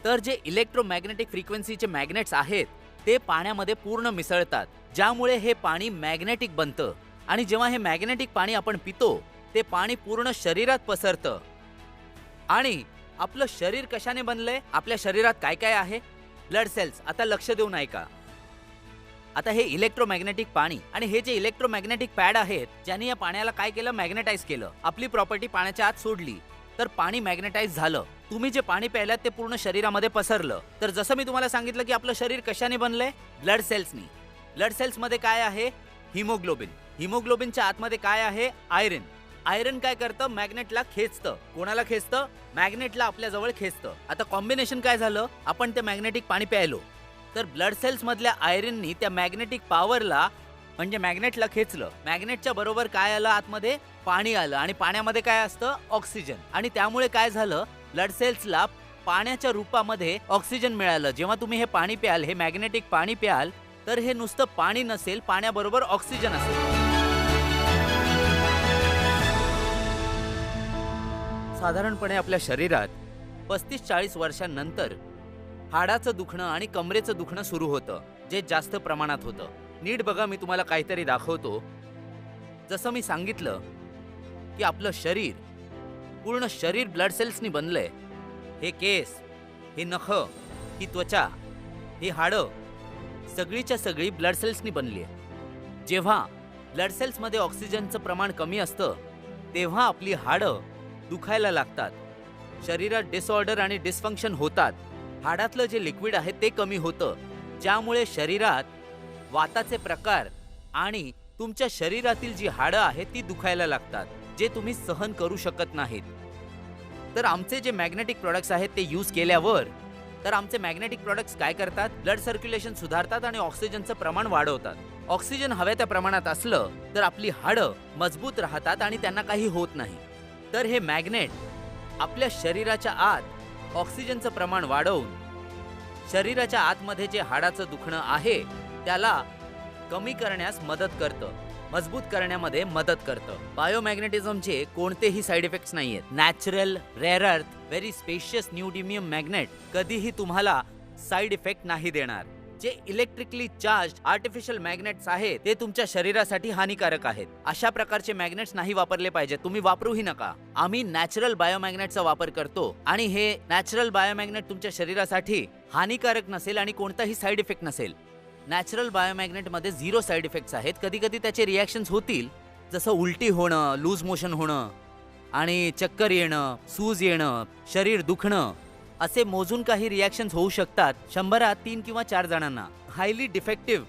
तर जे इलेक्ट्रोमॅग्नेटिक फ्रिक्वेन्सीचे मॅग्नेट्स आहेत ते पाण्यामध्ये पूर्ण मिसळतात, ज्यामुळे हे पाणी मॅग्नेटिक बनतं. आणि जेव्हा हे मॅग्नेटिक पाणी आपण पितो ते पाणी पूर्ण शरीरात पसरतं. आणि आपलं शरीर कशाने बनलंय? आपल्या शरीरात काय काय आहे? Blood cells. आता लक्ष देऊन ऐका. आता हे इलेक्ट्रोमॅग्नेटिक पाणी आणि हे जे इलेक्ट्रोमॅग्नेटिक पॅड आहेत, ज्यांनी या पाण्याला काय केलं? मॅग्नेटाइज केलं. आपली प्रॉपर्टी पाण्याच्या आत सोडली तर पाणी मॅग्नेटाइज झालं. तुम्ही जे पाणी प्यायलात ते पूर्ण शरीरामध्ये पसरलं. तर जसं मी तुम्हाला सांगितलं की आपलं शरीर कशाने बनलंय? ब्लड सेल्सनी. ब्लड सेल्स मध्ये काय आहे? हिमोग्लोबिन. हिमोग्लोबिनच्या आतमध्ये काय आहे? आयरन. आयरन काय करतं? मॅग्नेटला खेचतं. कोणाला खेचतं? मॅग्नेटला आपल्या जवळ खेचतं. आता कॉम्बिनेशन काय झालं? आपण ते मॅग्नेटिक पाणी प्यायलो तर ब्लड सेल्स मधल्या आयरननी त्या मॅग्नेटिक पॉवरला म्हणजे मॅग्नेटला खेचलं. मॅग्नेटच्या बरोबर काय आलं? आतमध्ये पाणी आलं. आणि पाण्यामध्ये काय असतं? ऑक्सिजन. आणि त्यामुळे काय झालं? ब्लड सेल्सला पाण्याच्या रूपामध्ये ऑक्सिजन मिळालं. जेव्हा तुम्ही हे पाणी प्याल, हे मॅग्नेटिक पाणी प्याल, तर हे नुसतं पाणी नसेल, पाण्याबरोबर ऑक्सिजन असेल. साधारणपणे आपल्या शरीरात 35-40 वर्षांनंतर हाडाचं दुखणं आणि कमरेचं दुखणं सुरू होतं, जे जास्त प्रमाणात होतं. नीट बघा, मी तुम्हाला काहीतरी दाखवतो. जसं मी सांगितलं की आपलं शरीर, पूर्ण शरीर ब्लड सेल्सनी बनलंय. हे केस, हे नख, ही त्वचा, हे हाडं, सगळीच्या सगळी ब्लड सेल्सनी बनली आहे. जेव्हा ब्लड सेल्समध्ये ऑक्सिजनचं प्रमाण कमी असतं तेव्हा आपली हाडं दुखायला लागतात, शरीरात डिसऑर्डर आणि डिस्फंक्शन होतात, हाडातलं जे लिक्विड आहे ते कमी होतं, ज्यामुळे शरीरात वाताचे प्रकार आणि तुमच्या शरीरातील जी हाडं आहेत ती दुखायला लागतात, जे तुम्ही सहन करू शकत नाहीत. तर आमचे जे मॅग्नेटिक प्रोडक्ट्स आहेत ते यूज केल्यावर तर आमचे मॅग्नेटिक प्रोडक्ट्स काय करतात, ब्लड सर्क्युलेशन सुधारतात आणि ऑक्सिजनचं प्रमाण वाढवतात. ऑक्सिजन हव्या त्या प्रमाणात असलं तर आपली हाडं मजबूत राहतात आणि त्यांना काही होत नाही. तर हे मॅग्नेट आपल्या शरीराच्या आत ऑक्सिजनचं प्रमाण वाढवून शरीराच्या आतमध्ये जे हाडाचं दुखणं आहे त्याला कमी करण्यास मदत करतं, मजबूत करण्यामध्ये मदत करतं. बायोमॅग्नेटिझमचे कोणतेही साईड इफेक्ट्स नाहीयेत. नॅचरल, रेअर अर्थ, व्हेरी स्पेशियस न्यूडिमियम मॅग्नेट कधीही तुम्हाला साईड इफेक्ट नाही देणार. जे इलेक्ट्रिकली चार्ज आर्टिफिशियल मॅग्नेट्स आहेत ते तुमच्या शरीरासाठी हानिकारक आहेत. अशा प्रकारचे मॅग्नेट्स नाही वापरले पाहिजे, तुम्ही वापरूही नका. आम्ही नॅचरल बायोमॅग्नेटचा वापर करतो आणि हे नॅचरल बायोमॅग्नेट तुमच्या शरीरासाठी हानिकारक नसेल आणि कोणताही साईड इफेक्ट नसेल. नॅचरल बायोमॅग्नेटमध्ये 0 साईड इफेक्ट्स आहेत. कधी कधी त्याचे रिॲक्शन्स होतील, जसं उलटी होणं, लूज मोशन होणं आणि चक्कर येणं, सूज येणं, शरीर दुखणं, असे मोजून काही रिॲक्शन्स होऊ शकतात 100-त 3 किंवा 4 जणांना. हायली डिफेक्टिव्ह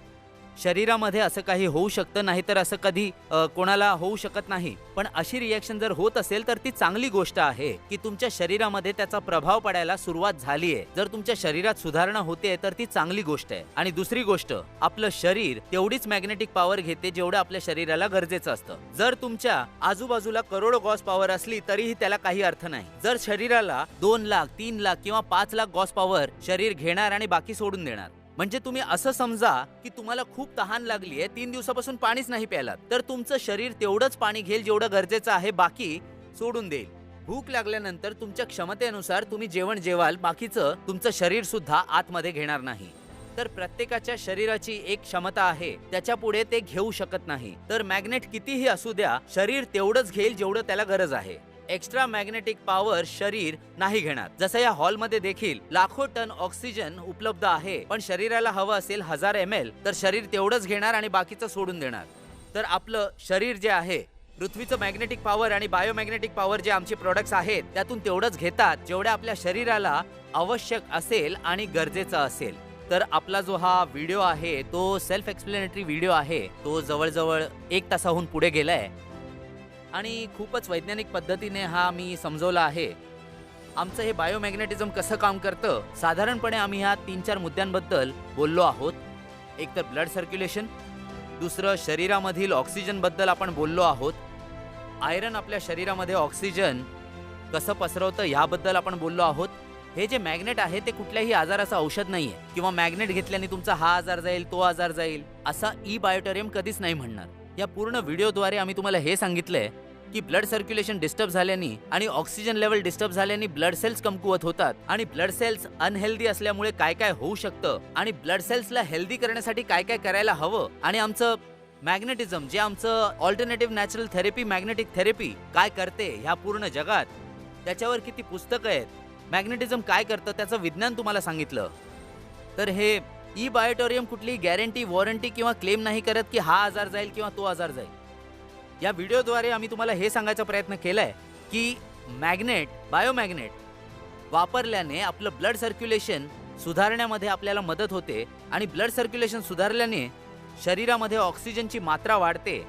शरीरामध्ये असं काही होऊ शकतं, नाही तर असं कधी कोणाला होऊ शकत नाही. पण अशी रिॲक्शन जर होत असेल तर ती चांगली गोष्ट आहे की तुमच्या शरीरामध्ये त्याचा प्रभाव पडायला सुरुवात झालीये. जर तुमच्या शरीरात सुधारणा होते तर ती चांगली गोष्ट आहे. आणि दुसरी गोष्ट, आपलं शरीर तेवढीच मॅग्नेटिक पॉवर घेते जेवढं आपल्या शरीराला गरजेचं असतं. जर तुमच्या आजूबाजूला करोडो गॉस पॉवर असली तरीही त्याला काही अर्थ नाही. जर शरीराला 2 लाख, 3 लाख किंवा 5 लाख गॉस पॉवर शरीर घेणार आणि बाकी सोडून देणार. म्हणजे तुम्ही असं समजा की तुम्हाला खूप तहान लागली आहे, 3 दिवसापासून पाणीच नाही प्यायलात, तर तुमचं शरीर तेवढंच पाणी घेईल जेवढं गरजेचं आहे, बाकी सोडून देईल. भूक लागल्यानंतर तुमच्या क्षमतेनुसार तुम्ही जेवण जेवाल, बाकीचं तुमचं शरीर सुद्धा आतमध्ये घेणार नाही. तर प्रत्येकाच्या शरीराची एक क्षमता आहे, त्याच्या पुढे ते घेऊ शकत नाही. तर मॅग्नेट कितीही असू द्या, शरीर तेवढंच घेईल जेवढं त्याला गरज आहे. एक्स्ट्रा मॅग्नेटिक पॉवर शरीर नाही घेणार. जसं या हॉलमध्ये देखील लाखो टन ऑक्सिजन उपलब्ध आहे, पण शरीराला हवं असेल 1000 ml तर शरीर तेवढंच घेणार आणि बाकीचं सोडून देणार. तर आपलं शरीर जे आहे, पृथ्वीचं मॅग्नेटिक पॉवर आणि बायोमॅग्नेटिक पॉवर जे आमचे प्रोडक्ट्स आहेत त्यातून तेवढंच घेतात जेवढ्या आपल्या शरीराला आवश्यक असेल आणि गरजेचं असेल. तर आपला जो हा व्हिडिओ आहे तो सेल्फ एक्सप्लेनेटरी व्हिडिओ आहे, तो जवळजवळ 1 तासाहून पुढे गेलाय आणि खूपच वैज्ञानिक पद्धतीने हा मी समजवला आहे. आमचं हे बायोमॅग्नेटिझम कसं काम करतं, साधारणपणे आम्ही ह्या 3-4 मुद्द्यांबद्दल बोललो आहोत. एक तर ब्लड सर्क्युलेशन, दुसरं शरीरामधील ऑक्सिजन बद्दल आपण बोललो आहोत. आयरन आपल्या शरीरामध्ये ऑक्सिजन कसं पसरवतं ह्याबद्दल आपण बोललो आहोत. हे जे मॅग्नेट आहे ते कुठल्याही आजाराचं औषध नाहीये, किंवा मॅग्नेट घेतल्याने तुमचा हा आजार जाईल, तो आजार जाईल, असा ई बायोटोरियम कधीच नाही म्हणणार. या पूर्ण व्हिडिओद्वारे आम्ही तुम्हाला हे सांगितलंय की ब्लड सर्क्युलेशन डिस्टर्ब झाल्याने आणि ऑक्सिजन लेवल डिस्टर्ब झाल्याने ब्लड सेल्स कमकुवत होतात आणि ब्लड सेल्स अनहेल्दी असल्यामुळे काय काय होऊ शकतं आणि ब्लड सेल्सला हेल्दी करण्यासाठी काय काय करायला हवं. आणि आमचं मॅग्नेटिझम, जे आमचं alternative natural therapy, magnetic therapy काय करते ह्या पूर्ण जगात, त्याच्यावर किती पुस्तकं आहेत, मॅग्नेटिझम काय करतं त्याचं विज्ञान तुम्हाला सांगितलं. तर हे ई बायोटोरियम कुठलीही गॅरंटी, वॉरंटी किंवा क्लेम नाही करत की हा आजार जाईल किंवा तो आजार जाईल. या व्हिडिओद्वारे आम्ही तुम्हाला हे सांगायचा प्रयत्न केलाय की मॅग्नेट, बायोमॅग्नेट वापरल्याने आपलं ब्लड सर्क्युलेशन सुधारण्यामध्ये आपल्याला मदत होते आणि ब्लड सर्क्युलेशन सुधारल्याने शरीरामध्ये ऑक्सिजनची मात्रा वाढते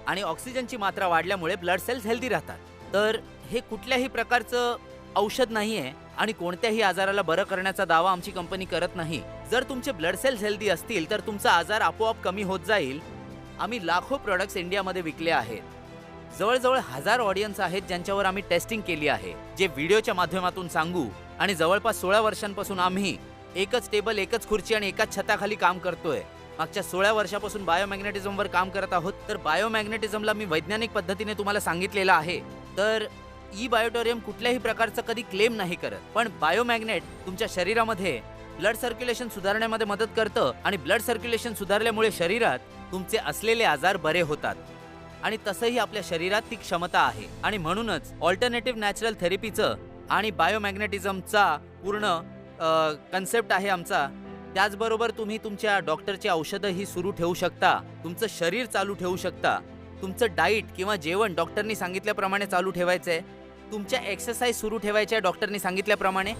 आणि ऑक्सिजनची मात्रा वाढल्यामुळे ब्लड सेल्स हेल्दी राहतात. तर हे कुठल्याही प्रकारचं औषध नाहीये आणि कोणत्याही आजाराला बरं करण्याचा दावा आमची कंपनी करत नाही. जर तुमचे ब्लड सेल्स हेल्दी असतील तर तुमचा आजार आपोआप कमी होत जाईल. आम्ही लाखो प्रोडक्ट्स इंडियामध्ये विकले आहेत. जवळजवळ 1000 ऑडियन्स आहेत ज्यांच्यावर आम्ही टेस्टिंग केली आहे, जे व्हिडिओच्या माध्यमातून सांगू. आणि जवळपास 16 वर्षांपासून आम्ही एकच टेबल, एकच खुर्ची आणि एकाच छताखाली काम करतोय. मागच्या 16 वर्षापासून बायोमॅग्नेटिझमवर काम करत आहोत. तर बायोमॅग्नेटिझमला मी वैज्ञानिक पद्धतीने तुम्हाला सांगितलेलं आहे. तर ई बायोटोरियम कुठल्याही प्रकारचा कधी क्लेम नाही करत, पण बायोमॅग्नेट तुमच्या शरीरामध्ये ब्लड सर्क्युलेशन सुधारण्यामध्ये मदत करतं आणि ब्लड सर्क्युलेशन सुधारल्यामुळे शरीरात तुमचे असलेले आजार बरे होतात. आणि तसंही आपल्या शरीरात ती क्षमता आहे. आणि म्हणूनच ऑल्टरनेटिव्ह नॅचरल थेरपीचं आणि बायोमॅग्नेटिझमचा पूर्ण कन्सेप्ट आहे आमचा. त्याचबरोबर तुम्ही तुमच्या डॉक्टरची औषधंही सुरू ठेवू शकता, तुमचं शरीर चालू ठेवू शकता, तुमचं डाईट किंवा जेवण डॉक्टरनी सांगितल्याप्रमाणे चालू ठेवायचं आहे, तुमच्या एक्सरसाइज सुरू ठेवायच्या डॉक्टरनी सांगितल्याप्रमाणे.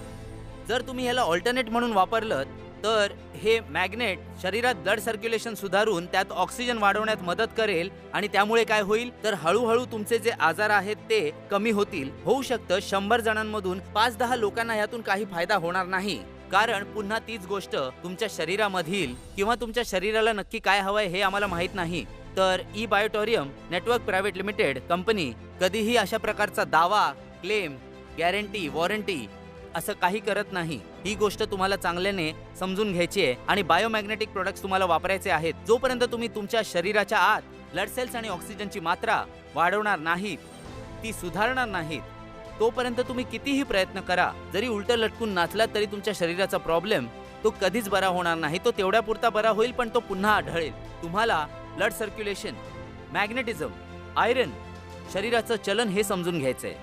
जर तुम्ही ह्याला ऑल्टरनेट म्हणून वापरलं तर हे मॅग्नेट शरीरात ब्लड सर्क्युलेशन सुधारून त्यात ऑक्सिजन वाढवण्यात मदत करेल आणि त्यामुळे काय होईल तर हळूहळू तुमचे जे आजार आहेत ते कमी होतील. होऊ शकतं 100 जणांमधून 5-10 लोकांना ह्यातून काही फायदा होणार नाही, कारण पुन्हा तीच गोष्ट तुमच्या शरीरामधील किंवा तुमच्या शरीराला नक्की काय हवंय हे आम्हाला माहित नाही. तर E Biotorium network private limited company कधीही अशा प्रकारचा दावा, क्लेम, गॅरंटी, वॉरंटी असं काही करत नाही. ही गोष्ट तुम्हाला चांगल्याने समजून घ्यायची आहे. आणि बायोमॅग्नेटिक प्रोडक्ट्स तुम्हाला वापरायचे आहेत. जोपर्यंत तुम्ही तुमच्या शरीराच्या आत ब्लड सेल्स आणि ऑक्सिजनची मात्रा वाढवणार नाहीत, ती सुधारणार नाहीत, तोपर्यंत तुम्ही कितीही प्रयत्न करा, जरी उलटं लटकून नाचलात तरी तुमच्या शरीराचा प्रॉब्लेम तो कधीच बरा होणार नाही. तो तेवढ्यापुरता बरा होईल, पण तो पुन्हा आढळेल. तुम्हाला ब्लड सर्क्युलेशन, मॅग्नेटिझम, आयरन, शरीराचं चलन हे समजून घ्यायचंय.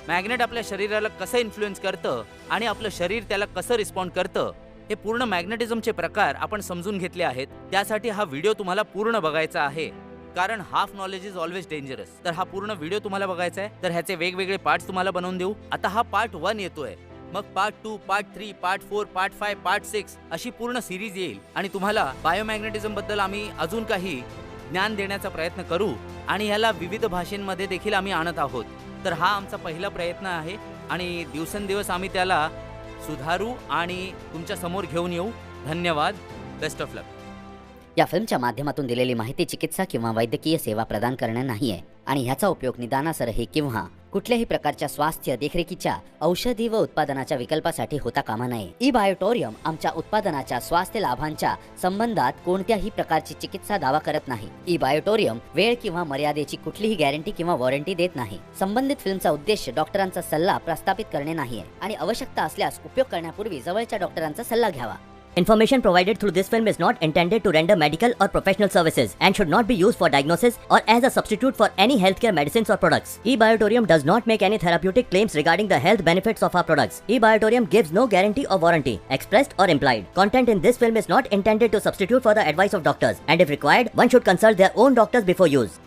मॅग्नेट आपल्या शरीराला कसं इन्फ्लुएन्स करतं आणि आपलं शरीर त्याला कसं रिस्पॉन्ड करतं, हे पूर्ण मॅग्नेटिझमचे प्रकार आपण समजून घेतले आहेत. त्यासाठी हा व्हिडिओ तुम्हाला पूर्ण बघायचा आहे, कारण half knowledge is always dangerous. तर हा पूर्ण व्हिडिओ तुम्हाला बघायचा आहे. तर ह्याचे वेगवेगळे पार्ट्स तुम्हाला बनवून देऊ. आता हा पार्ट 1 येतोय, मग part 2, part 3, part 4, part 5, part 6 अशी पूर्ण सिरीज येईल. आणि तुम्हाला बायोमॅग्नेटिझम बद्दल आम्ही अजून काही ज्ञान देण्याचा प्रयत्न करू आणि ह्याला विविध भाषेंमध्ये देखील आम्ही आणत आहोत. तर हा आमचा पहिला प्रयत्न आहे आणि दिवसेंदिवस आम्ही त्याला सुधारू आणि तुमच्या समोर घेऊन येऊ. धन्यवाद. बेस्ट ऑफ लक. या फिल्मच्या माध्यमातून दिलेली माहिती चिकित्सा किंवा वैद्यकीय सेवा प्रदान करणे नाही आहे आणि ह्याचा उपयोग निदानासरही किंवा कुठल्याही प्रकारच्या स्वास्थ्य देखरेखीच्या औषधी व उत्पादनाच्या विकल्पासाठी होता कामा नये. ई बायोटोरियम आमच्या उत्पादनाच्या स्वास्थ्य लाभांच्या संबंधात कोणत्याही प्रकारची चिकित्सा दावा करत नाही. ई बायोटोरियम वेळ किंवा मर्यादेची कुठलीही गॅरंटी किंवा वॉरंटी देत नाही. संबंधित फिल्मचा उद्देश डॉक्टरांचा सल्ला प्रस्थापित करणे नाहीये आणि आवश्यकता असल्यास उपयोग करण्यापूर्वी जवळच्या डॉक्टरांचा सल्ला घ्यावा. Information provided through this film is not intended to render medical or professional services and should not be used for diagnosis or as a substitute for any healthcare medicines or products. eBiotorium does not make any therapeutic claims regarding the health benefits of our products. eBiotorium gives no guarantee or warranty, expressed or implied. Content in this film is not intended to substitute for the advice of doctors, and if required, one should consult their own doctors before use.